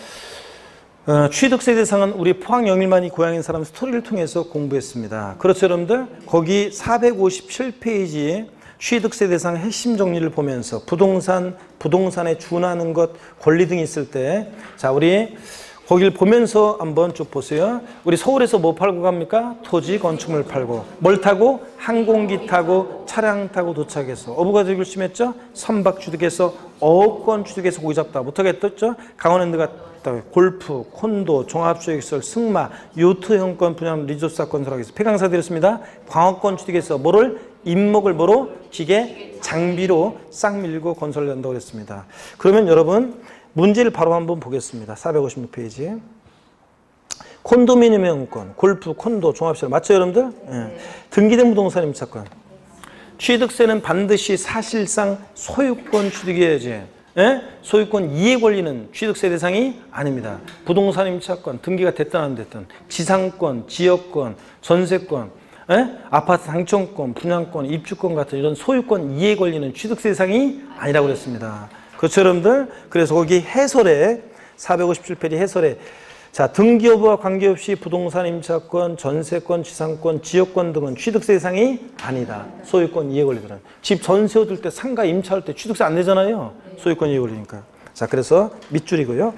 취득세 대상은 우리 포항 영일만이 고향인 사람 스토리를 통해서 공부했습니다. 그렇죠, 여러분들? 거기 457페이지에 취득세 대상 핵심 정리를 보면서 부동산에 준하는 것, 권리 등이 있을 때, 자, 우리 거기를 보면서 한번 쭉 보세요. 우리 서울에서 뭐 팔고 갑니까? 토지, 건축물 팔고. 뭘 타고? 항공기 타고, 차량 타고 도착해서. 어부가 되기 심했죠? 선박 취득해서, 어업권 취득해서 고기 잡다 못하겠죠? 강원랜드 갔다 골프, 콘도, 종합주택시설, 승마, 요트 형권 분양 리조트 건설하기 위해서 폐강사 드렸습니다. 광업권 취득해서 뭐를? 임목을 뭐로? 기계, 장비로 싹 밀고 건설한다고 했습니다. 그러면 여러분 문제를 바로 한번 보겠습니다. 456페이지. 콘도미니엄 형권, 골프, 콘도, 종합시설 맞죠, 여러분들? 예. 등기된 부동산 임차권. 취득세는 반드시 사실상 소유권 취득이어야지. 예? 소유권 이해 권리는 취득세 대상이 아닙니다. 부동산 임차권, 등기가 됐든 안 됐든, 지상권, 지역권, 전세권, 아파트 당첨권, 분양권, 입주권 같은 이런 소유권 이해 권리는 취득세 대상이 아니라고 그랬습니다. 그렇죠, 여러분들? 그래서 거기 해설에 457페이지 해설에 자, 등기 여부와 관계없이 부동산 임차권, 전세권, 지상권, 지역권 등은 취득세 대상이 아니다. 소유권 이해 권리들은. 집 전세 얻을 때 상가 임차할 때 취득세 안 내잖아요. 소유권 이해 권리니까. 자, 그래서 밑줄이고요.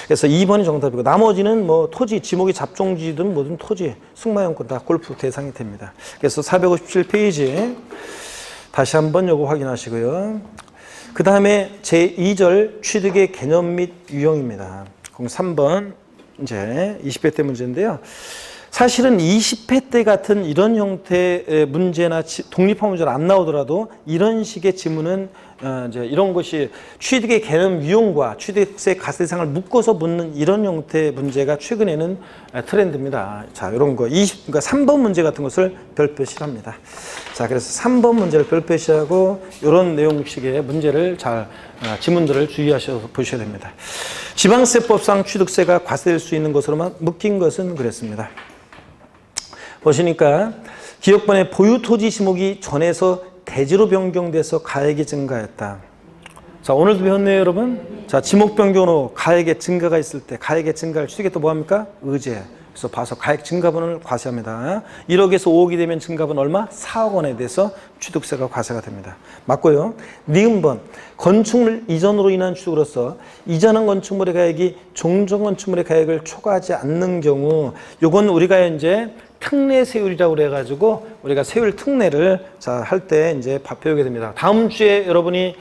그래서 2번이 정답이고 나머지는 뭐 토지, 지목이 잡종지든 뭐든 토지, 승마용권 다 골프 대상이 됩니다. 그래서 457페이지 다시 한번 요거 확인하시고요. 그 다음에 제2절 취득의 개념 및 유형입니다. 그럼 3번 이제 20회 때 문제인데요. 사실은 20회 때 같은 이런 형태의 문제나 독립화 문제는 안 나오더라도 이런 식의 지문은 이제 이런 것이 취득의 개념 유형과 취득세 과세 대상을 묶어서 묻는 이런 형태의 문제가 최근에는 트렌드입니다. 자, 이런 거 그러니까 3번 문제 같은 것을 별표시합니다. 자, 그래서 3번 문제를 별표시하고 이런 내용식의 문제를 잘 지문들을 주의하셔서 보셔야 됩니다. 지방세법상 취득세가 과세될 수 있는 것으로만 묶인 것은 그랬습니다. 보시니까 기억번에 보유 토지 지목이 전에서 대지로 변경돼서 가액이 증가했다. 자, 오늘도 배웠네요, 여러분. 자, 지목 변경으로 가액의 증가가 있을 때 가액의 증가를 취득에 또 뭐합니까? 의제. 그래서 봐서 가액 증가분을 과세합니다. 1억에서 5억이 되면 증가분 얼마? 4억 원에 대해서 취득세가 과세가 됩니다. 맞고요. 니은번 건축물 이전으로 인한 취득으로서 이전한 건축물의 가액이 종전 건축물의 가액을 초과하지 않는 경우 요건 우리가 이제 특례 세율이라고 그래가지고 우리가 세율 특례를 할 때 이제 배우게 됩니다. 다음 주에 여러분이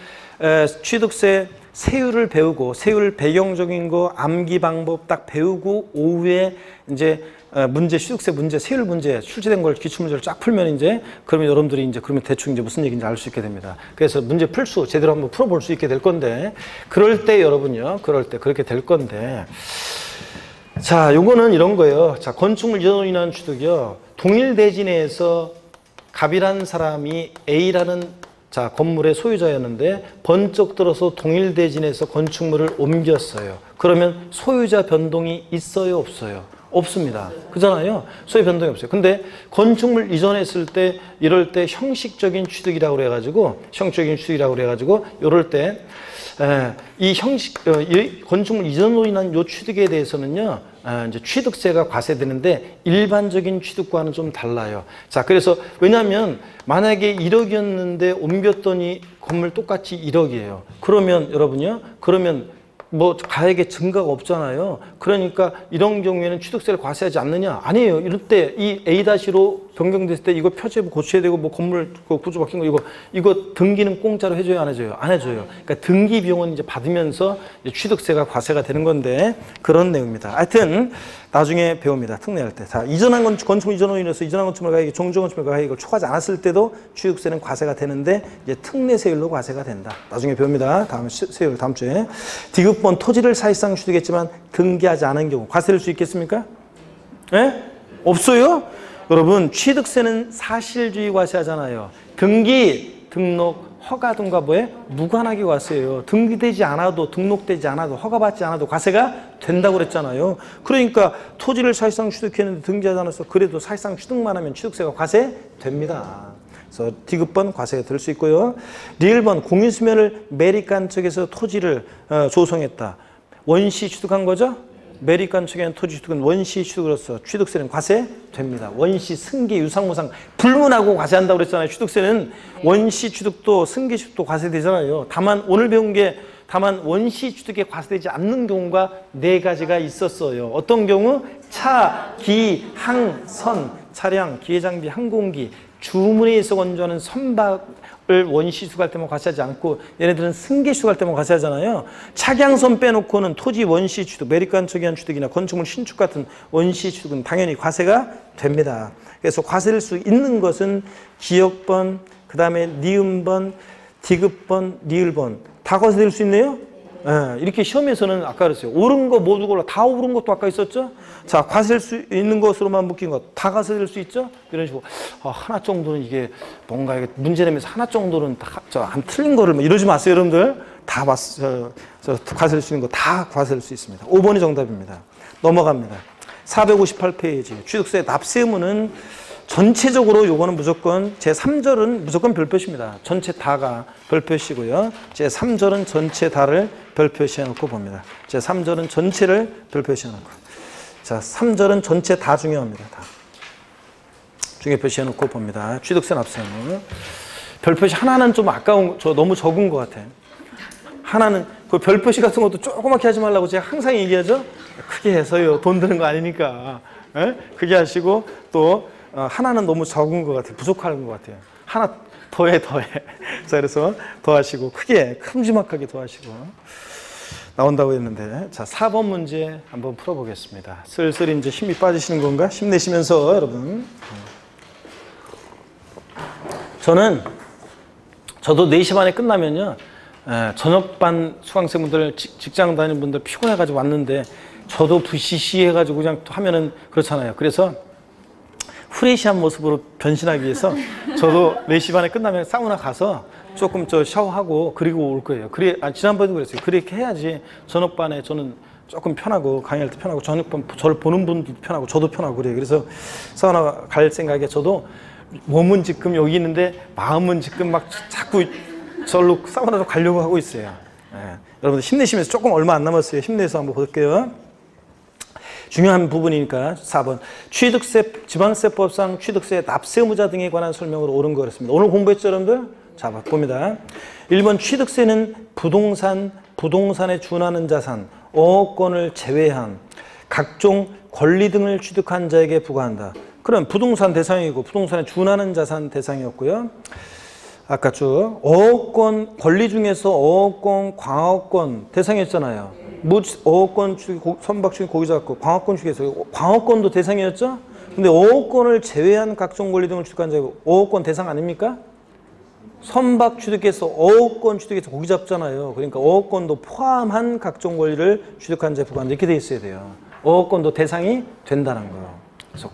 취득세 세율을 배우고 세율 배경적인 거 암기 방법 딱 배우고 오후에 이제 문제 취득세 문제 세율 문제 출제된 걸 기출 문제를 쫙 풀면 이제 그러면 여러분들이 이제 그러면 대충 이제 무슨 얘기인지 알 수 있게 됩니다. 그래서 문제 풀수 제대로 한번 풀어볼 수 있게 될 건데 그럴 때 여러분요 그럴 때 그렇게 될 건데 자 요거는 이런 거예요. 자 건축물 이전으로 인한 취득이요 동일 대지 내에서 갑이라는 사람이 A라는 자 건물의 소유자였는데 번쩍 들어서 동일 대진에서 건축물을 옮겼어요. 그러면 소유자 변동이 있어요 없어요? 없습니다. 그잖아요. 소유 변동이 없어요. 근데 건축물 이전했을 때 이럴 때 형식적인 취득이라고 그래가지고 형식적인 취득이라고 그래가지고 이럴 때 이 형식 이 건축물 이전으로 인한 요 취득에 대해서는요 이제 취득세가 과세되는데 일반적인 취득과는 좀 달라요. 자 그래서 왜냐하면 만약에 1억이었는데 옮겼더니 건물 똑같이 1억이에요. 그러면 여러분요 그러면 뭐 가액의 증가가 없잖아요. 그러니까 이런 경우에는 취득세를 과세하지 않느냐? 아니에요. 이럴 때 이 A-로 변경됐을 때 이거 표제부 고쳐야 되고 뭐 건물 구조 바뀐 거 이거 등기는 공짜로 해줘요 안 해줘요? 안 해줘요. 그러니까 등기 비용은 이제 받으면서 이제 취득세가 과세가 되는 건데 그런 내용입니다. 하여튼 나중에 배웁니다. 특례할 때. 자 이전한 건축물 이전으로 인해서 이전한 건축물 가액이 종전 건축물 가액을 초과하지 않았을 때도 취득세는 과세가 되는데 이제 특례 세율로 과세가 된다. 나중에 배웁니다. 다음 세율 다음 주에. 디귿번 토지를 사실상 취득했지만 등기하지 않은 경우 과세될 수 있겠습니까? 예? 없어요? 여러분 취득세는 사실주의 과세하잖아요. 등기, 등록, 허가 등과 뭐에 무관하게 과세예요. 등기되지 않아도 등록되지 않아도 허가받지 않아도 과세가 된다고 그랬잖아요. 그러니까 토지를 사실상 취득했는데 등기하지 않아서 그래도 사실상 취득만 하면 취득세가 과세됩니다. 그래서 디귿번 과세가 될 수 있고요. 리을번 공유수면을 매립간 측에서 토지를 조성했다. 원시 취득한 거죠? 매립간 측에는 토지 취득은 원시 취득으로서 취득세는 과세됩니다. 원시, 승계, 유상무상 불문하고 과세한다고 그랬잖아요. 취득세는 원시 취득도 승계 취득도 과세되잖아요. 다만 오늘 배운 게 다만 원시 취득에 과세되지 않는 경우가 4가지가 있었어요. 어떤 경우? 차, 기, 항, 선, 차량, 기계장비, 항공기, 주문에 의해서 건조하는 선박을 원시 취득할 때만 과세하지 않고 얘네들은 승계 취득할 때만 과세하잖아요. 착양선 빼놓고는 토지 원시 취득, 매립간 측의한 취득이나 건축물 신축 같은 원시 취득은 당연히 과세가 됩니다. 그래서 과세될 수 있는 것은 기역번, 그 다음에 니은번, 디귿번, 리을번 다 과세될 수 있네요. 이렇게 시험에서는 아까 그랬어요. 옳은 거 모두 골라 다 옳은 것도 아까 있었죠. 자 과세될 수 있는 것으로만 묶인 것 다 과세될 수 있죠. 이런 식으로 하나 정도는 이게 뭔가 이게 문제 내면서 하나 정도는 한 틀린 거를 이러지 마세요 여러분들. 다 과세될 수 있는 거 다 과세될 수 있습니다. 5번이 정답입니다. 넘어갑니다. 458페이지 취득세 납세 의무는 전체적으로 요거는 무조건 제3절은 무조건 별표시입니다. 전체 다가 별표시고요. 제3절은 전체 다를 별표시해 놓고 봅니다. 제3절은 전체를 별표시해 놓고. 자, 3절은 전체 다 중요합니다. 다. 중요 표시해 놓고 봅니다. 취득세 납세는 별표시 하나는 좀 아까운 너무 적은 것 같아요. 하나는 그 별표시 같은 것도 조그맣게 하지 말라고 제가 항상 얘기하죠. 크게 해서요. 돈 드는 거 아니니까. 크게 하시고 또 하나는 너무 적은 것 같아요. 부족한 것 같아요. 하나 더해. 자, 그래서 더하시고 크게 큼지막하게 더하시고 나온다고 했는데 자 4번 문제 한번 풀어보겠습니다. 슬슬 이제 힘이 빠지시는 건가? 힘내시면서 여러분. 저도 4시 반에 끝나면요. 저녁반 수강생분들 직장 다니는 분들 피곤해가지고 왔는데 저도 부시시 해가지고 그냥 하면은 그렇잖아요. 그래서 프레시한 모습으로 변신하기 위해서 저도 4시 반에 끝나면 사우나 가서 조금 샤워하고 그리고 올 거예요. 지난번에도 그랬어요. 그렇게 해야지 저녁반에 저는 조금 편하고 강의할 때 편하고 저녁반 저를 보는 분도 편하고 저도 편하고 그래요. 그래서 사우나 갈 생각에 저도 몸은 지금 여기 있는데 마음은 지금 막 자꾸 절로 사우나로 가려고 하고 있어요. 여러분들 힘내시면서 조금 얼마 안 남았어요. 힘내서 한번 볼게요. 중요한 부분이니까 4번. 취득세, 지방세법상 취득세, 납세의무자 등에 관한 설명으로 옳은 거 그렇습니다. 오늘 공부했죠, 여러분들? 자, 봅니다. 1번 취득세는 부동산에 준하는 자산, 어업권을 제외한 각종 권리 등을 취득한 자에게 부과한다. 그럼 부동산 대상이고 부동산에 준하는 자산 대상이었고요. 아까 쭉 어업권 권리 중에서 어업권, 광업권 대상이었잖아요. 어업권 축이 선박 축이 거기 잡고 광업권 축에서 광업권도 대상이었죠. 근데 어업권을 제외한 각종 권리 등을 취득한 자고 어업권 대상 아닙니까? 선박 취득해서 어업권 취득해서 고기 잡잖아요. 그러니까 어업권도 포함한 각종 권리를 취득한 자에 부과한다. 이렇게 돼 있어야 돼요. 어업권도 대상이 된다는 거예요. 그래서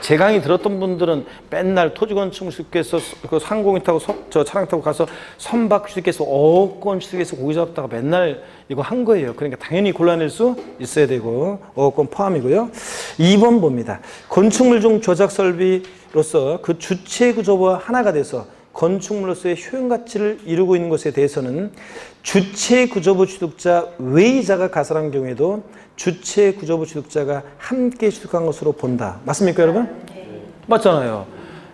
제 강의 들었던 분들은 맨날 토지건축 취득해서 그 상공이 타고 저 차량 타고 가서 선박 취득해서 어업권 취득해서 고기 잡다가 맨날 이거 한 거예요. 그러니까 당연히 골라낼 수 있어야 되고 어업권 포함이고요. 2번 봅니다. 건축물 중 조작 설비로서 그 주체 구조와 하나가 돼서 건축물로서의 효용 가치를 이루고 있는 것에 대해서는 주체 구조부 취득자 외의자가 가설한 경우에도 주체 구조부 취득자가 함께 취득한 것으로 본다. 맞습니까, 여러분? 네. 맞잖아요.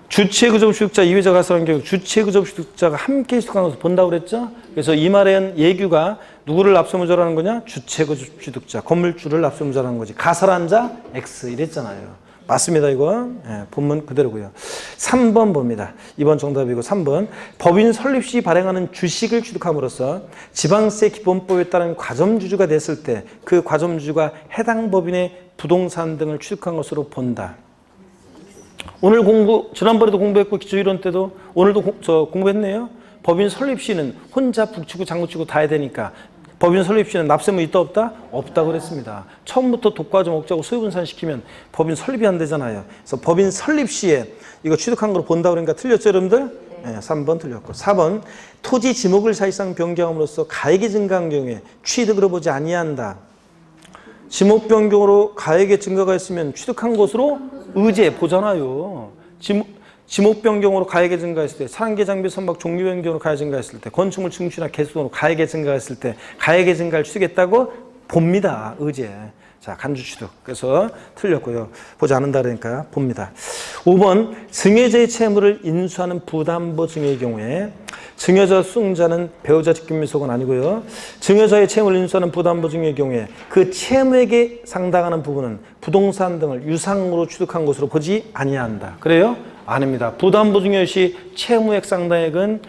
주체 구조부 취득자 이외자가 가설한 경우 주체 구조부 취득자가 함께 취득한 것으로 본다고 그랬죠? 그래서 이 말엔 예규가 누구를 납세의무자라는 거냐? 주체 구조부 취득자, 건물주를 납세의무자라는 거지. 가설한 자 X 이랬잖아요. 맞습니다, 이거. 예, 본문 그대로고요. 3번 봅니다. 이번 정답이고 3번. 법인 설립 시 발행하는 주식을 취득함으로써 지방세 기본법에 따른 과점주주가 됐을 때 그 과점주주가 해당 법인의 부동산 등을 취득한 것으로 본다. 오늘 지난번에도 공부했고 기초이론 때도 오늘도 공부했네요. 법인 설립 시는 혼자 북치고 장구치고 다 해야 되니까 법인 설립 시는 납세의무 있다 없다? 없다고 그랬습니다. 처음부터 독과점 억자고 소유분산 시키면 법인 설립이 안 되잖아요. 그래서 법인 설립 시에 이거 취득한 걸 본다 그러니까 틀렸죠, 여러분들? 네, 3번 틀렸고. 4번 토지 지목을 사실상 변경함으로써 가액이 증가한 경우에 취득으로 보지 아니한다. 지목 변경으로 가액의 증가가 있으면 취득한 것으로 의제 보잖아요. 지목 변경으로 가액의 증가했을 때, 산계 장비 선박 종류 변경으로 가액 증가했을 때, 건축물 증축이나 개수 등으로 가액의 증가했을 때 가액의 증가를 취득했다고 봅니다. 의제. 자, 간주 취득. 그래서 틀렸고요. 보지 않는다 그러니까 봅니다. 5번 증여자의 채무를 인수하는 부담보 증여의 경우에 증여자 수증자는 배우자 직권미속은 아니고요. 증여자의 채무를 인수하는 부담보 증여의 경우에 그 채무에게 상당하는 부분은 부동산 등을 유상으로 취득한 것으로 보지 아니한다. 그래요? 아닙니다. 부담보 증여 시 채무액 상당액은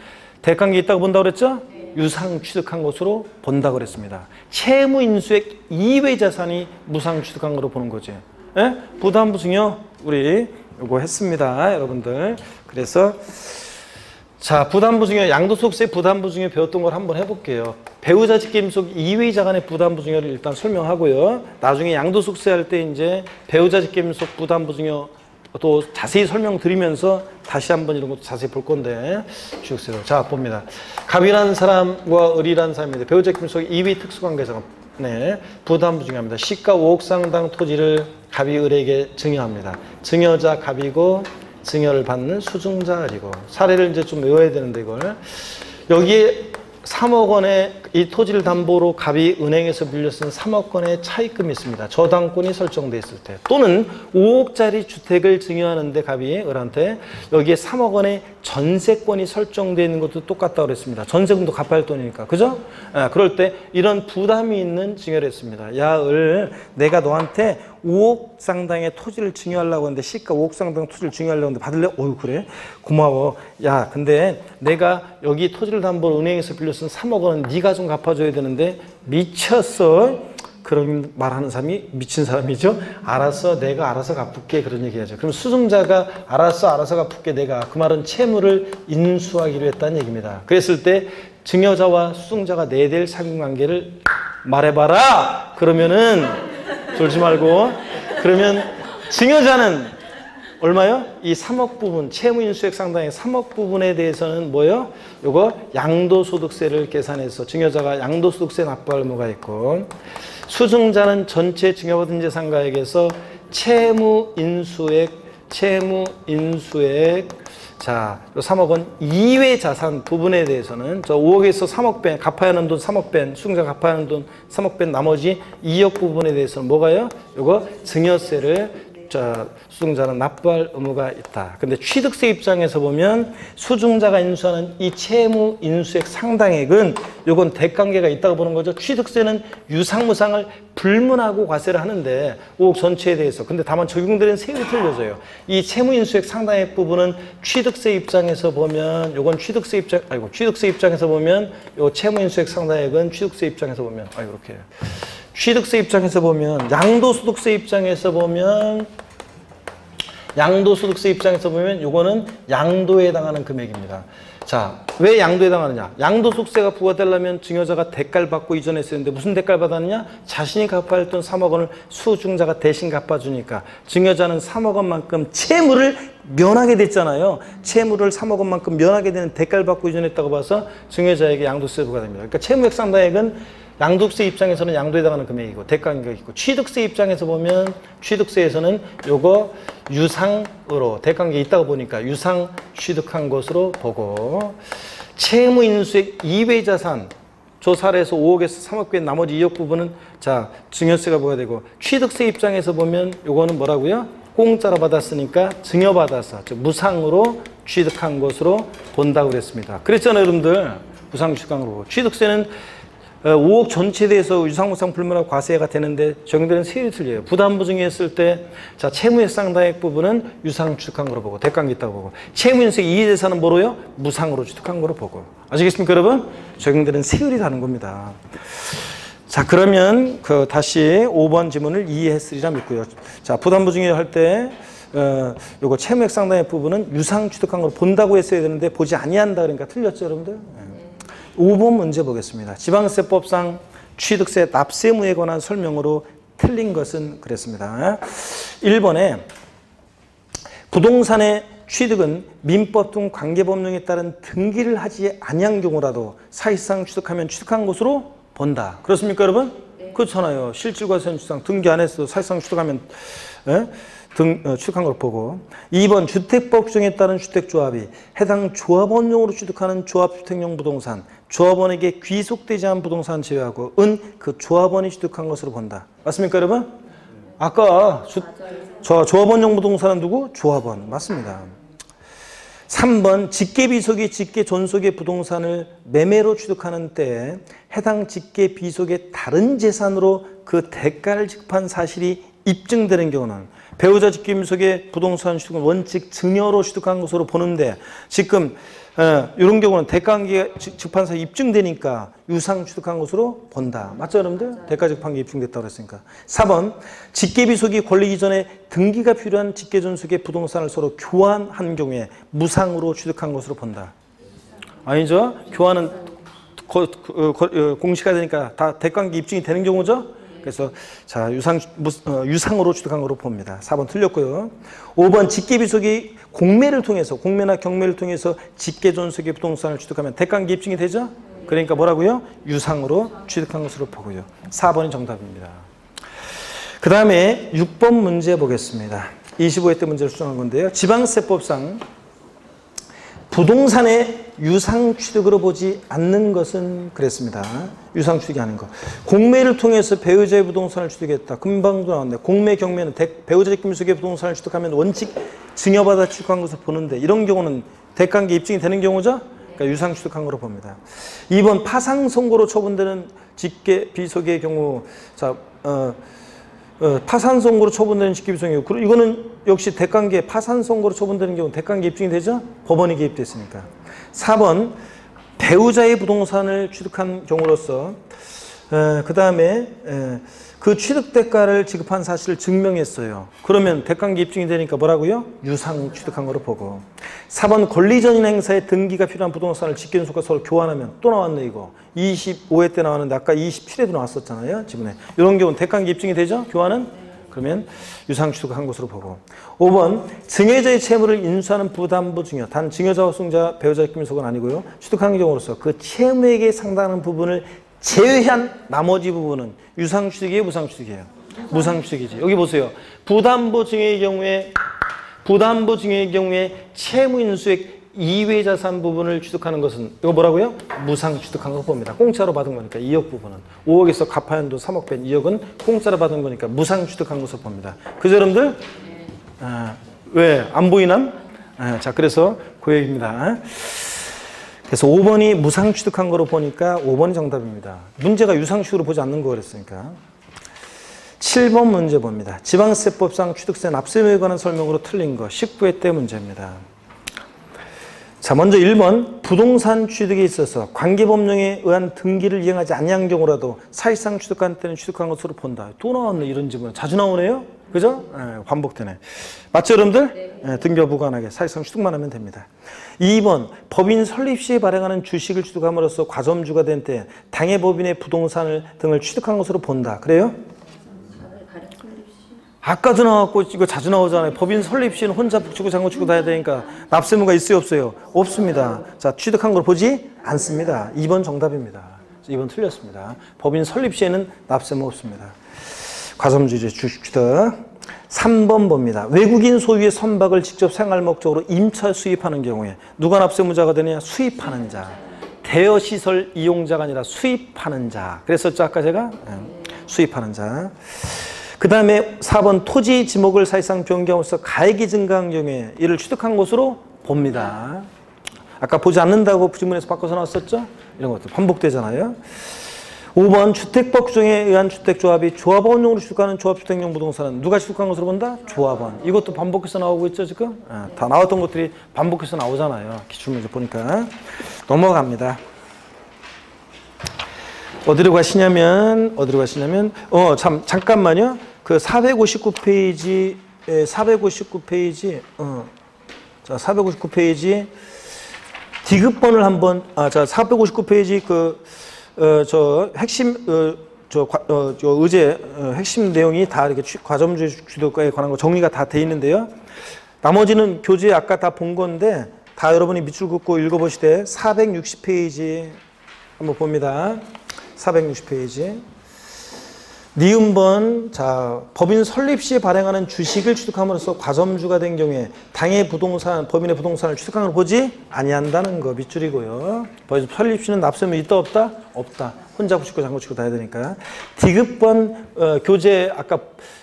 대가관계 있다고 본다고 그랬죠? 유상 취득한 것으로 본다고 그랬습니다. 채무 인수액 이외 자산이 무상 취득한 것으로 보는 거죠. 예? 부담보 증여 우리 요거 했습니다, 여러분들. 그래서 자, 부담보 증여, 양도소득세 부담보 증여 배웠던 걸 한번 해볼게요. 배우자 직계임속 이외자 간의 부담보 증여를 일단 설명하고요. 나중에 양도소득세 할 때 이제 배우자 직계임속 부담보 증여 또 자세히 설명드리면서 다시 한번 이런 것도 자세히 볼 건데 주세요. 자, 봅니다. 갑이라는 사람과 을이라는 사람인데 배우자 직계임속 이외 특수관계자가 부담보 증여합니다. 시가 5억 상당 토지를 갑이 을에게 증여합니다. 증여자 갑이고 증여를 받는 수증자 을이고 사례를 이제 좀 외워야 되는데 이걸 여기에 3억 원의 이 토지를 담보로 갑이 은행에서 빌려 쓴 3억 원의 차입금이 있습니다. 저당권이 설정돼 있을 때 또는 5억짜리 주택을 증여하는데 갑이 을한테 여기에 3억 원의 전세권이 설정되어 있는 것도 똑같다고 그랬습니다. 전세금도 갚아야 할 돈이니까. 그죠? 그럴 때 이런 부담이 있는 증여를 했습니다. 야, 을 내가 너한테 5억 상당의 토지를 증여하려고 하는데 시가 5억 상당 토지를 증여하려고 하는데 받을래? 어휴, 그래? 고마워. 야, 근데 내가 여기 토지를 담보로 은행에서 빌려 쓴 3억 원은 네가 좀 갚아줘야 되는데 미쳤어? 그런 말하는 사람이 미친 사람이죠. 알았어, 내가 알아서 갚을게. 그런 얘기하죠. 그럼 수증자가 알았어 갚을게. 내가 그 말은 채무를 인수하기로 했다는 얘기입니다. 그랬을 때 증여자와 수증자가 내될 사균관계를 말해봐라. 그러면은 졸지 말고 그러면 증여자는 얼마요? 이 3억 부분, 채무 인수액 상당의 3억 부분에 대해서는 뭐요? 요거 양도소득세를 계산해서 증여자가 양도소득세 납부할 의무가 있고 수증자는 전체 증여받은 재산가액에서 채무 인수액 채무 인수액 자, 3억 원 이외 자산 부분에 대해서는 저 5억에서 3억 뺀 갚아야 하는 돈 3억 뺀 수증자 갚아야 하는 돈 3억 뺀 나머지 2억 부분에 대해서는 뭐가요? 요거 증여세를 자, 수증자는 납부할 의무가 있다. 근데 취득세 입장에서 보면 수증자가 인수하는 이 채무 인수액 상당액은 요건 대관계가 있다고 보는 거죠. 취득세는 유상무상을 불문하고 과세를 하는데 5억 전체에 대해서. 근데 다만 적용되는 세율이 틀려져요. 이 채무 인수액 상당액 부분은 취득세 입장에서 보면 요건 취득세 입장에서 보면 요 채무 인수액 상당액은 취득세 입장에서 보면 이렇게 취득세 입장에서 보면 양도소득세 입장에서 보면 요거는 양도에 해당하는 금액입니다. 자, 왜 양도에 해당하느냐? 양도소득세가 부과되려면 증여자가 대가를 받고 이전했어야 했는데 무슨 대가를 받았느냐? 자신이 갚아야 했던 3억 원을 수증자가 대신 갚아주니까 증여자는 3억 원만큼 채무를 면하게 됐잖아요. 채무를 3억 원만큼 면하게 되는 대가를 받고 이전했다고 봐서 증여자에게 양도세 부과됩니다. 그러니까 채무액 상당액은 양도세 입장에서는 양도에 해당하는 금액이고 대가관계가 있고 취득세 입장에서 보면 취득세에서는 요거 유상으로 대가관계 있다고 보니까 유상 취득한 것으로 보고 채무 인수액 이외 자산 저 사례에서 5억에서 3억 뺀 나머지 2억 부분은 자 증여세가 부과되고 취득세 입장에서 보면 요거는 뭐라고요? 공짜로 받았으니까 증여받아서 즉 무상으로 취득한 것으로 본다고 그랬습니다. 그랬잖아요, 여러분들. 무상 취득한 거고 취득세는 5억 전체에 대해서 유상무상 불문하고 과세가 되는데 적용되는 세율이 틀려요. 부담부 증여했을 때 자 채무액 상당액 부분은 유상 취득한 거로 보고 대가관계 있다고 보고 채무인수액 이해재산은 뭐로요? 무상으로 취득한 거로 보고 아시겠습니까, 여러분? 적용되는 세율이 다른 겁니다. 자, 그러면 다시 5번 지문을 이해했으리라 믿고요. 자, 부담부 증여할 때 요거 채무액 상당액 부분은 유상 취득한 걸 본다고 했어야 되는데 보지 아니한다 그러니까 틀렸죠, 여러분들? 5번 문제 보겠습니다. 지방세법상 취득세 납세무에 관한 설명으로 틀린 것은 그랬습니다. 1번에 부동산의 취득은 민법 등 관계법령에 따른 등기를 하지 아니한 경우라도 사실상 취득하면 취득한 것으로 본다. 그렇습니까, 여러분? 네. 그렇잖아요. 실질과세는 등기 안 했어. 사실상 취득하면 취득한 걸 보고 2번 주택법 규정에 따른 주택조합이 해당 조합원용으로 취득하는 조합주택용 부동산 조합원에게 귀속되지 않은 부동산 제외하고 은 그 조합원이 취득한 것으로 본다. 맞습니까, 여러분? 아까 조합원용 부동산은 누구? 조합원. 맞습니다. 3번 직계비속이 직계존속의 부동산을 매매로 취득하는 때에 해당 직계비속의 다른 재산으로 그 대가를 지급한 사실이 입증되는 경우는 배우자 직계비속의 부동산 취득은 원칙 증여로 취득한 것으로 보는데 지금 이런 경우는 대가관계가 지급한 사실이 입증되니까 유상 취득한 것으로 본다. 맞죠, 여러분들? 대가 지급한 게 입증됐다고 그랬으니까. 4번 직계비속이 권리기 전에 등기가 필요한 직계존속의 부동산을 서로 교환한 경우에 무상으로 취득한 것으로 본다. 아니죠? 교환은 공시가 되니까 다 대가관계 입증이 되는 경우죠? 그래서 자 유상으로 취득한 거로 봅니다. 4번 틀렸고요. 5번 직계비속이 공매를 통해서 공매나 경매를 통해서 직계존속의 부동산을 취득하면 대가관계 입증이 되죠? 그러니까 뭐라고요? 유상으로 취득한 것으로 보고요. 4번이 정답입니다. 그 다음에 6번 문제 보겠습니다. 25회 때 문제를 수정한 건데요. 지방세법상 부동산의 유상 취득으로 보지 않는 것은 그랬습니다. 유상 취득이 아닌 것. 공매를 통해서 배우자의 부동산을 취득했다. 금방도 나왔네. 공매, 경매는 배우자 직계비속의 부동산을 취득하면 원칙 증여받아 취득한 것을 보는데 이런 경우는 대가관계 입증이 되는 경우죠? 그러니까 유상 취득한 거로 봅니다. 2번 파상 선고로 처분되는 직계비속의 경우 파산 선고로 처분되는 직계비속이고 이거는 역시 대가관계 파산 선고로 처분되는 경우 대가관계 입증이 되죠? 법원이 개입됐으니까. 4번 배우자의 부동산을 취득한 경우로서 그 다음에 그 취득 대가를 지급한 사실을 증명했어요. 그러면 대가관계 입증이 되니까 뭐라고요? 유상 취득한 거로 보고. 4번 권리전인 행사에 등기가 필요한 부동산을 직계존속과 서로 교환하면 또 나왔네 이거. 25회 때 나왔는데 아까 27회도 나왔었잖아요. 지금에. 이런 경우는 대가관계 입증이 되죠? 교환은? 그러면 유상 취득한 것으로 보고. 5번 증여자의 채무를 인수하는 부담부 증여. 단 증여자와 수증자 배우자 직계비속은 아니고요. 취득한 경우로서 그 채무액에 상당한 부분을 제외한 나머지 부분은 유상 취득이에요, 무상 취득이에요? 무상 취득이지. 여기 보세요. 부담부 증여의 경우에 부담부 증여의 경우에 채무인수액 이외 자산 부분을 취득하는 것은 이거 뭐라고요? 무상 취득한 거 봅니다. 공짜로 받은 거니까 2억 부분은 5억에서 갚아야 도 3억 뺀 2억은 공짜로 받은 거니까 무상 취득한 것을 봅니다. 그죠 여러분들? 왜? 안 보이남? 자 그래서 그 얘기입니다. 그래서 5번이 무상 취득한 거로 보니까 5번이 정답입니다. 문제가 유상식으로 보지 않는 거 그랬으니까. 7번 문제 봅니다. 지방세법상 취득세 납세에 관한 설명으로 틀린 거 19회 때 문제입니다. 자, 먼저 1번 부동산 취득에 있어서 관계법령에 의한 등기를 이행하지 아니한 경우라도 사실상 취득한 때는 취득한 것으로 본다. 또 나왔네 이런 질문. 자주 나오네요. 그죠? 반복되네. 맞죠 여러분들? 네. 등기 여부가 안 하게 사실상 취득만 하면 됩니다. 2번 법인 설립 시에 발행하는 주식을 취득함으로써 과점주가 된 때 당해 법인의 부동산을 등을 취득한 것으로 본다. 그래요? 아까도 나왔고 이거 자주 나오잖아요. 법인 설립 시에는 혼자 북치고 장구치고 다 해야 되니까 납세무가 있어요 없어요? 없습니다. 자 취득한 걸 보지 않습니다. 2번 정답입니다. 2번 틀렸습니다. 법인 설립 시에는 납세무 없습니다. 과점주의 주식 취득. 3번 봅니다. 외국인 소유의 선박을 직접 생활 목적으로 임차 수입하는 경우에 누가 납세무자가 되느냐? 수입하는 자. 대여시설 이용자가 아니라 수입하는 자. 그랬었죠 아까 제가? 수입하는 자. 그 다음에 4번 토지 지목을 사실상 변경함으로써 가액이 증가한 경우에 이를 취득한 것으로 봅니다. 아까 보지 않는다고 지문에서 바꿔서 나왔었죠? 이런 것들 반복되잖아요. 5번 주택법 규정에 의한 주택조합이 조합원용으로 취득하는 조합주택용 부동산은 누가 취득한 것으로 본다? 조합원. 이것도 반복해서 나오고 있죠 지금? 다 나왔던 것들이 반복해서 나오잖아요. 기출문제 보니까. 넘어갑니다. 어디로 가시냐면 잠깐만요. 그 459페이지 자 459페이지 디귿번을 한번 자 459페이지 의제 핵심 내용이 다 이렇게 과점주의 취득에 관한 거 정리가 다 돼 있는데요. 나머지는 교재 아까 다 본 건데 다 여러분이 밑줄 긋고 읽어보시되 460페이지 한번 봅니다. 460페이지. 니은번 자 법인 설립 시에 발행하는 주식을 취득함으로써 과점주가 된 경우에 당해 부동산 법인의 부동산을 취득한 걸 보지 아니한다는 거 밑줄이고요. 법인 설립 시는 납세무 있다 없다? 없다. 혼자 붙이고 장구치고 다 해야 되니까. 디귿번 교재 아까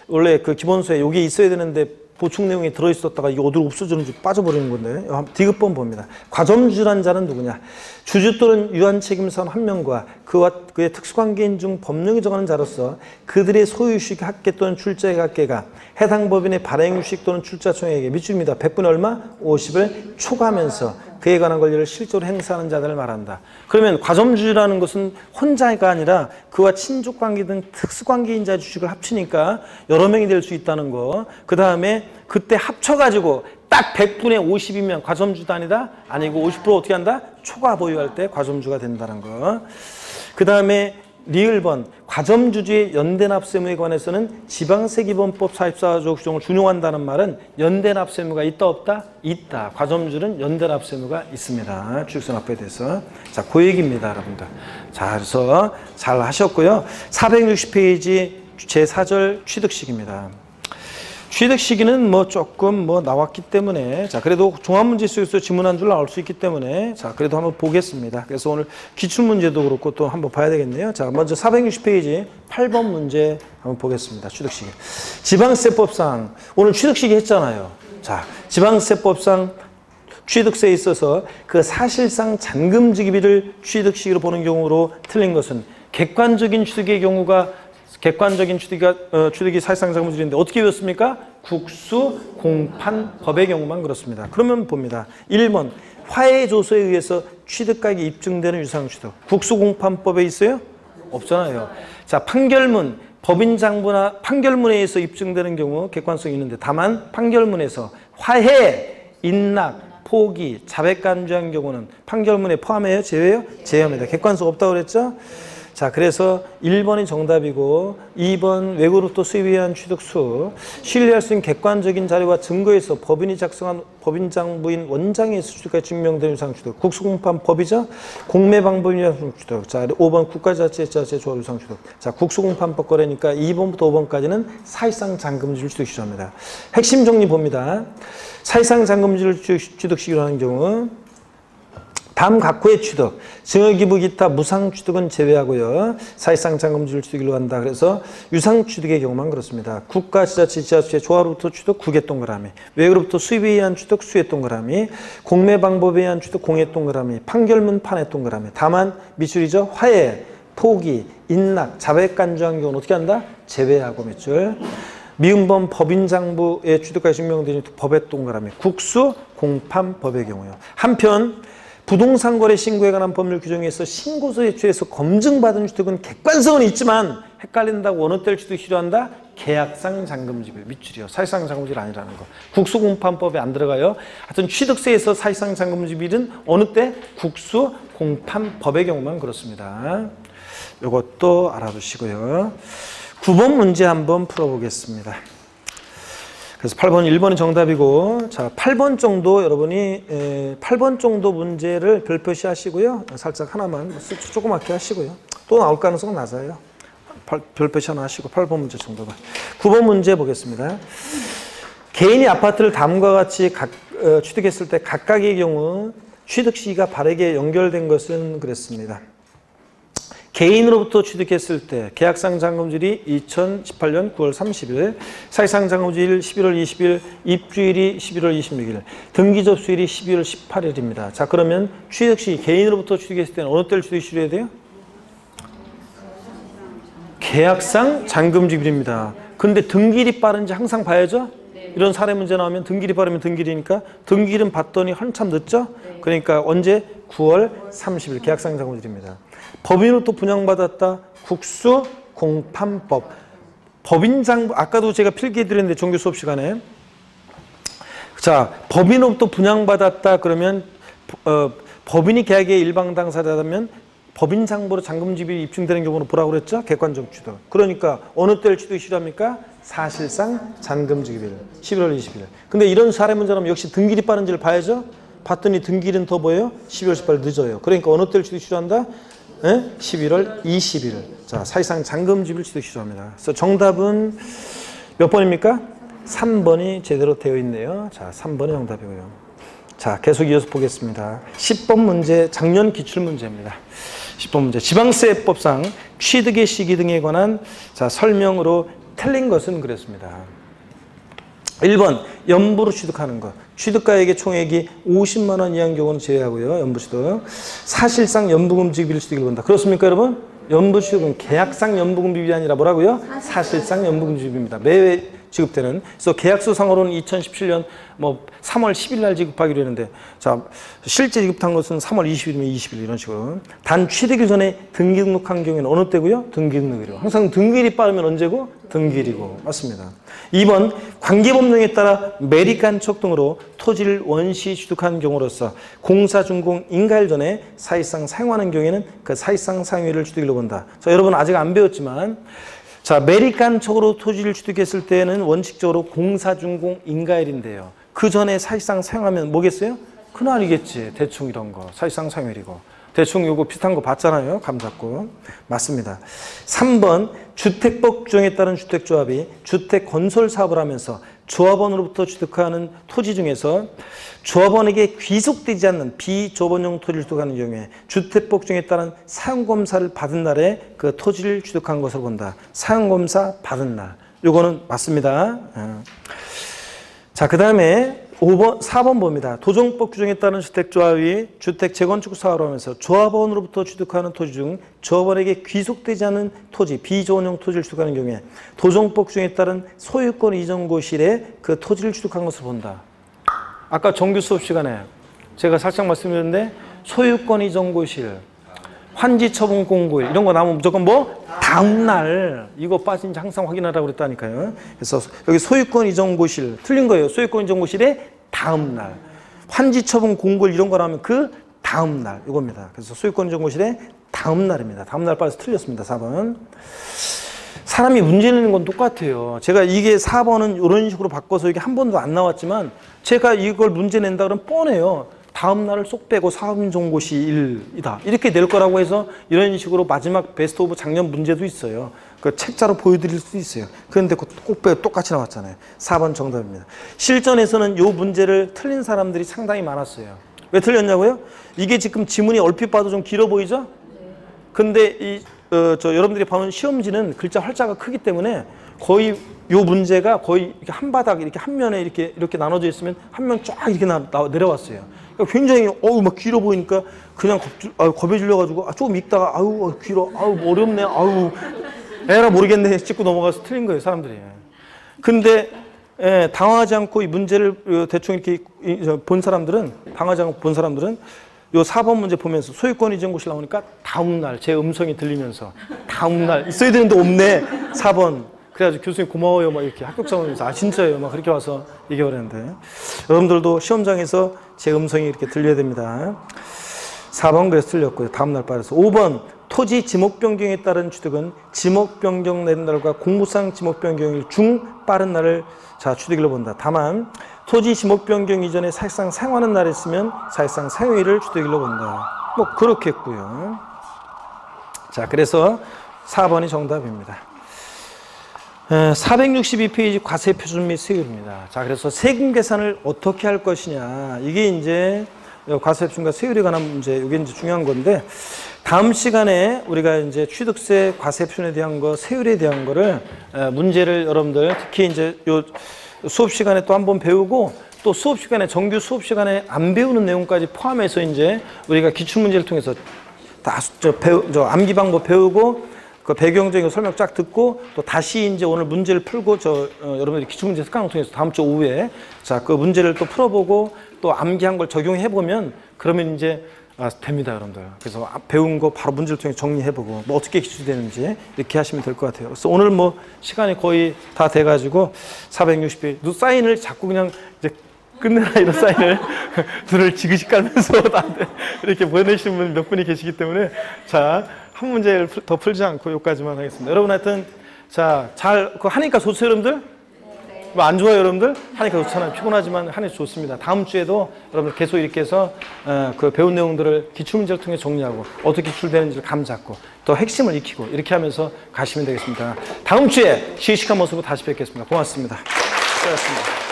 원래 그 기본서에 여기 있어야 되는데 보충 내용이 들어있었다가 이게 어디로 없어졌는지 빠져버리는 건데 디귿번 봅니다. 과점주란 자는 누구냐? 주주 또는 유한책임사원 한 명과 그와 그의 특수관계인 중 법령이 정하는 자로서 그들의 소유주식 학계 또는 출자의 학계가 해당 법인의 발행주식 또는 출자총액에 밑줄입니다. 100분의 얼마? 50을 초과하면서 그에 관한 권리를 실제로 행사하는 자들을 말한다. 그러면 과점주라는 것은 혼자가 아니라 그와 친족관계 등 특수관계인자의 주식을 합치니까 여러 명이 될 수 있다는 거. 그 다음에 그때 합쳐가지고 딱 100분의 50이면 과점주 단위다? 아니고 50% 어떻게 한다? 초과 보유할 때 과점주가 된다는 거. 그 다음에 리을번 과점주주의 연대납세무에 관해서는 지방세기본법 44조 규정을 준용한다는 말은 연대납세무가 있다 없다? 있다. 과점주는 연대납세무가 있습니다. 취득세 납부에 대해서. 자, 그 얘기입니다, 여러분들. 자, 그래서 잘 하셨고요. 460페이지 제4절 취득식입니다. 취득 시기는 조금 나왔기 때문에 자 그래도 종합문제 속에서 지문 한 줄 나올 수 있기 때문에 자 그래도 한번 보겠습니다. 그래서 오늘 기출문제도 그렇고 또 한번 봐야 되겠네요. 자 먼저 460페이지 8번 문제 한번 보겠습니다. 취득 시기. 지방세법상 오늘 취득 시기 했잖아요. 자 지방세법상 취득세에 있어서 그 사실상 잔금 지급일을 취득 시기로 보는 경우로 틀린 것은 객관적인 취득의 경우가 객관적인 취득이 사실상 잔금지인데 어떻게 배웠습니까? 국수, 공판, 법의 경우만 그렇습니다. 그러면 봅니다. 1번 화해조서에 의해서 취득가액이 입증되는 유상취득. 국수공판법에 있어요? 없잖아요. 자 판결문, 법인장부나 판결문에 의해서 입증되는 경우 객관성이 있는데 다만 판결문에서 화해, 인락, 포기, 자백간주한 경우는 판결문에 포함해요? 제외요? 제외합니다. 객관성 없다고 그랬죠? 자, 그래서 1번이 정답이고 2번 외국으로부터 수입에 의한 취득수. 신뢰할 수 있는 객관적인 자료와 증거에서 법인이 작성한 법인장부인 원장에서 취득까지 증명된 유상취득. 국수공판 법이죠. 공매방법인 유상취득. 자, 5번 국가자치제자재 조합 유상취득. 자, 국수공판법 거래니까 2번부터 5번까지는 사실상 잔금지를 취득시합니다. 핵심 정리 봅니다. 사실상 잔금지를 취득시키로 하는 경우 다음 각호의 취득, 증여기부 기타 무상취득은 제외하고요. 사실상 잔금지를 취득으로 한다. 그래서 유상취득의 경우만 그렇습니다. 국가지자체, 지자체, 조합으로부터 취득, 국의 동그라미. 외국으로부터 수입에 의한 취득, 수의 동그라미. 공매방법에 의한 취득, 공의 동그라미. 판결문, 판의 동그라미. 다만 밑줄이죠. 화해, 포기, 인락, 자백간주한 경우는 어떻게 한다? 제외하고 밑줄. 미음범 법인장부의 취득까지 증명되는 법의 동그라미. 국수, 공판, 법의 경우요. 한편 부동산 거래 신고에 관한 법률 규정에서 신고서에 취해서 검증받은 취득은 객관성은 있지만 헷갈린다고 어느 때를 취득 필요한다? 계약상 잔금지별 밑줄이요. 사실상 잔금지별 아니라는 거. 국수공판법에 안 들어가요. 하여튼 취득세에서 사실상 잔금지별은 어느 때? 국수, 공판, 법의 경우만 그렇습니다. 이것도 알아두시고요. 9번 문제 한번 풀어보겠습니다. 그래서 8번, 1번이 정답이고, 자, 8번 정도 여러분이 8번 정도 문제를 별표시 하시고요. 살짝 하나만 조그맣게 하시고요. 또 나올 가능성은 낮아요. 별표시 하나 하시고 8번 문제 정도만. 9번 문제 보겠습니다. 개인이 아파트를 다음과 같이 취득했을 때 각각의 경우 취득 시기가 바르게 연결된 것은 그랬습니다. 개인으로부터 취득했을 때 계약상 잔금질이 2018년 9월 30일, 사실상 잔금질 11월 20일, 입주일이 11월 26일, 등기 접수일이 12월 18일입니다. 자, 그러면 취득 시 개인으로부터 취득했을 때는 어느 때를 취득 시해야 돼요? 계약상 잔금질입니다. 근데 등기일이 빠른지 항상 봐야죠? 이런 사례 문제 나오면 등기일이 빠르면 등기일이니까 등기일은 봤더니 한참 늦죠? 그러니까 언제? 9월 30일 계약상 잔금질입니다. 법인으로부터 분양받았다. 국수 공판법. 법인장부 아까도 제가 필기해드렸는데 종교 수업 시간에 자 법인으로부터 분양받았다 그러면 법인이 계약의 일방 당사자라면 법인장부로 잔금지급이 입증되는 경우는 뭐라고 그랬죠? 객관적 취득. 그러니까 어느 때를 취득이 필요합니까? 사실상 잔금지급일 11월 20일. 근데 이런 사례 문제라면 역시 등기일이 빠른지를 봐야죠. 봤더니 등기일은 더 뭐예요? 12월 18일 늦어요. 그러니까 어느 때를 취득이 필요한다? 네? 11월 20일. 자, 사실상 잔금지급을 취득 시도합니다. 그래서 정답은 몇 번입니까? 3번이 제대로 되어 있네요. 자, 3번이 정답이고요. 자, 계속 이어서 보겠습니다. 10번 문제, 작년 기출문제입니다. 10번 문제. 지방세법상 취득의 시기 등에 관한 자, 설명으로 틀린 것은 그랬습니다. 1번, 연부로 취득하는 것. 취득가액의 총액이 50만 원 이하인 경우는 제외하고요. 연부취득. 사실상 연부금지급일 취득을 본다. 그렇습니까, 여러분? 연부취득은 계약상 연부금지급이 아니라 뭐라고요? 사실상 연부금지급입니다. 매회 지급되는. 그래서 계약서상으로는 2017년 뭐 3월 10일 날 지급하기로 했는데 자 실제 지급한 것은 3월 20일이면 20일 이런 식으로. 단 취득일 전에 등기 등록한 경우에는 어느 때고요? 등기 등록일이요. 항상 등기일이 빠르면 언제고? 등기일이고. 맞습니다. 2번 관계법령에 따라 매립간척 등으로 토지를 원시 취득한 경우로서 공사준공 인가일 전에 사실상 사용하는 경우에는 그 사실상 사용일을 취득일로 본다. 자 여러분 아직 안 배웠지만 자, 매립간척으로 토지를 취득했을 때는 원칙적으로 공사준공 인가일인데요. 그 전에 사실상 사용하면 뭐겠어요? 그날이겠지. 대충 이런 거. 사실상 사용일이고. 대충 요거 비슷한 거 봤잖아요. 감 잡고. 맞습니다. 3번 주택법 규정에 따른 주택조합이 주택 건설 사업을 하면서 조합원으로부터 취득하는 토지 중에서 조합원에게 귀속되지 않는 비조합원용 토지를 취득하는 경우에 주택법 규정에 따른 사용검사를 받은 날에 그 토지를 취득한 것을 본다. 사용검사 받은 날. 요거는 맞습니다. 자, 그 다음에 4번 봅니다. 도정법 규정에 따른 주택조합이 주택 재건축 사업을 하면서 조합원으로부터 취득하는 토지 중 조합원에게 귀속되지 않은 토지, 비조합원용 토지를 취득하는 경우에 도정법 규정에 따른 소유권 이전고실에 그 토지를 취득한 것을 본다. 아까 정규 수업 시간에 제가 살짝 말씀드렸는데 소유권 이전고실, 환지처분 공고일 이런 거 나오면 무조건 뭐? 다음날 이거 빠진지 항상 확인하라고 그랬다니까요. 그래서 여기 소유권 이전고실 틀린 거예요. 소유권 이전고실의 다음날. 환지처분 공고일 이런 거 나오면 그 다음날 이겁니다. 그래서 소유권 이전고실의 다음 날입니다. 다음 날 빨라서 틀렸습니다. 4번. 사람이 문제 내는 건 똑같아요. 제가 이게 4번은 이런 식으로 바꿔서 이게 한 번도 안 나왔지만 제가 이걸 문제 낸다 그러면 뻔해요. 다음 날을 쏙 빼고 4번 중 곳이 1이다. 이렇게 낼 거라고 해서 이런 식으로 마지막 베스트 오브 작년 문제도 있어요. 그 책자로 보여드릴 수도 있어요. 그런데 꼭 빼고 똑같이 나왔잖아요. 4번 정답입니다. 실전에서는 이 문제를 틀린 사람들이 상당히 많았어요. 왜 틀렸냐고요? 이게 지금 지문이 얼핏 봐도 좀 길어 보이죠? 근데 여러분들이 보는 시험지는 글자 활자가 크기 때문에 거의 요 문제가 거의 이렇게 한 바닥 이렇게 한 면에 이렇게 나눠져 있으면 한 면 쫙 이렇게 내려왔어요. 그러니까 굉장히 막 길어 보이니까 그냥 겁에 질려가지고 조금 읽다가 길어 어렵네 에라 모르겠네 찍고 넘어가서 틀린 거예요 사람들이. 근데 당황하지 않고 이 문제를 대충 이렇게 본 사람들은 당황하지 않고 본 사람들은 요 4번 문제 보면서 소유권 이전 곳이 나오니까 다음 날 제 음성이 들리면서 다음 날 있어야 되는데 없네 4번. 그래가지고 교수님 고마워요 막 이렇게 합격자 오면서 진짜예요 막 그렇게 와서 얘기를 했는데 여러분들도 시험장에서 제 음성이 이렇게 들려야 됩니다. 4번 그래서 틀렸고요. 다음 날 빠져서 5번 토지 지목 변경에 따른 취득은 지목 변경 내린 날과 공무상 지목 변경일 중 빠른 날을 취득일로 본다. 다만 토지 지목 변경 이전에 사실상 사용하는 날이 있으면 사실상 사용일을 취득일로 본다. 뭐 그렇겠고요. 자 그래서 4번이 정답입니다. 462페이지 과세 표준 및 세율입니다. 자, 그래서 세금 계산을 어떻게 할 것이냐. 이게 이제 과세 표준과 세율에 관한 문제, 이게 이제 중요한 건데, 다음 시간에 우리가 이제 취득세, 과세 표준에 대한 거, 세율에 대한 거를 문제를 여러분들 특히 이제 요 수업 시간에 또 한번 배우고 또 수업 시간에 정규 수업 시간에 안 배우는 내용까지 포함해서 이제 우리가 기출 문제를 통해서 다 암기 방법 배우고 그 배경적인 설명 쫙 듣고 또 다시 이제 오늘 문제를 풀고 여러분들이 기출문제 특강을 통해서 다음 주 오후에 그 문제를 또 풀어보고 또 암기한 걸 적용해 보면 그러면 이제 됩니다, 여러분들. 그래서 배운 거 바로 문제를 통해 정리해보고 뭐 어떻게 기출되는지 이렇게 하시면 될 것 같아요. 그래서 오늘 뭐 시간이 거의 다 돼가지고 460페이지 사인을 자꾸 그냥 이제 끝내라 이런 사인을 눈을 지그시 깔면서 나한테 이렇게 보내시는 분 몇 분이 계시기 때문에 한 문제를 더 풀지 않고 여기까지만 하겠습니다. 여러분 하여튼 그거 하니까 좋죠 여러분들? 뭐 안 좋아요 여러분들? 하니까 좋잖아요. 피곤하지만 하니까 좋습니다. 다음 주에도 여러분들 계속 이렇게 해서 그 배운 내용들을 기출문제를 통해 정리하고 어떻게 기출되는지를 감 잡고 또 핵심을 익히고 이렇게 하면서 가시면 되겠습니다. 다음 주에 시식한 모습으로 다시 뵙겠습니다. 고맙습니다. 수고하셨습니다.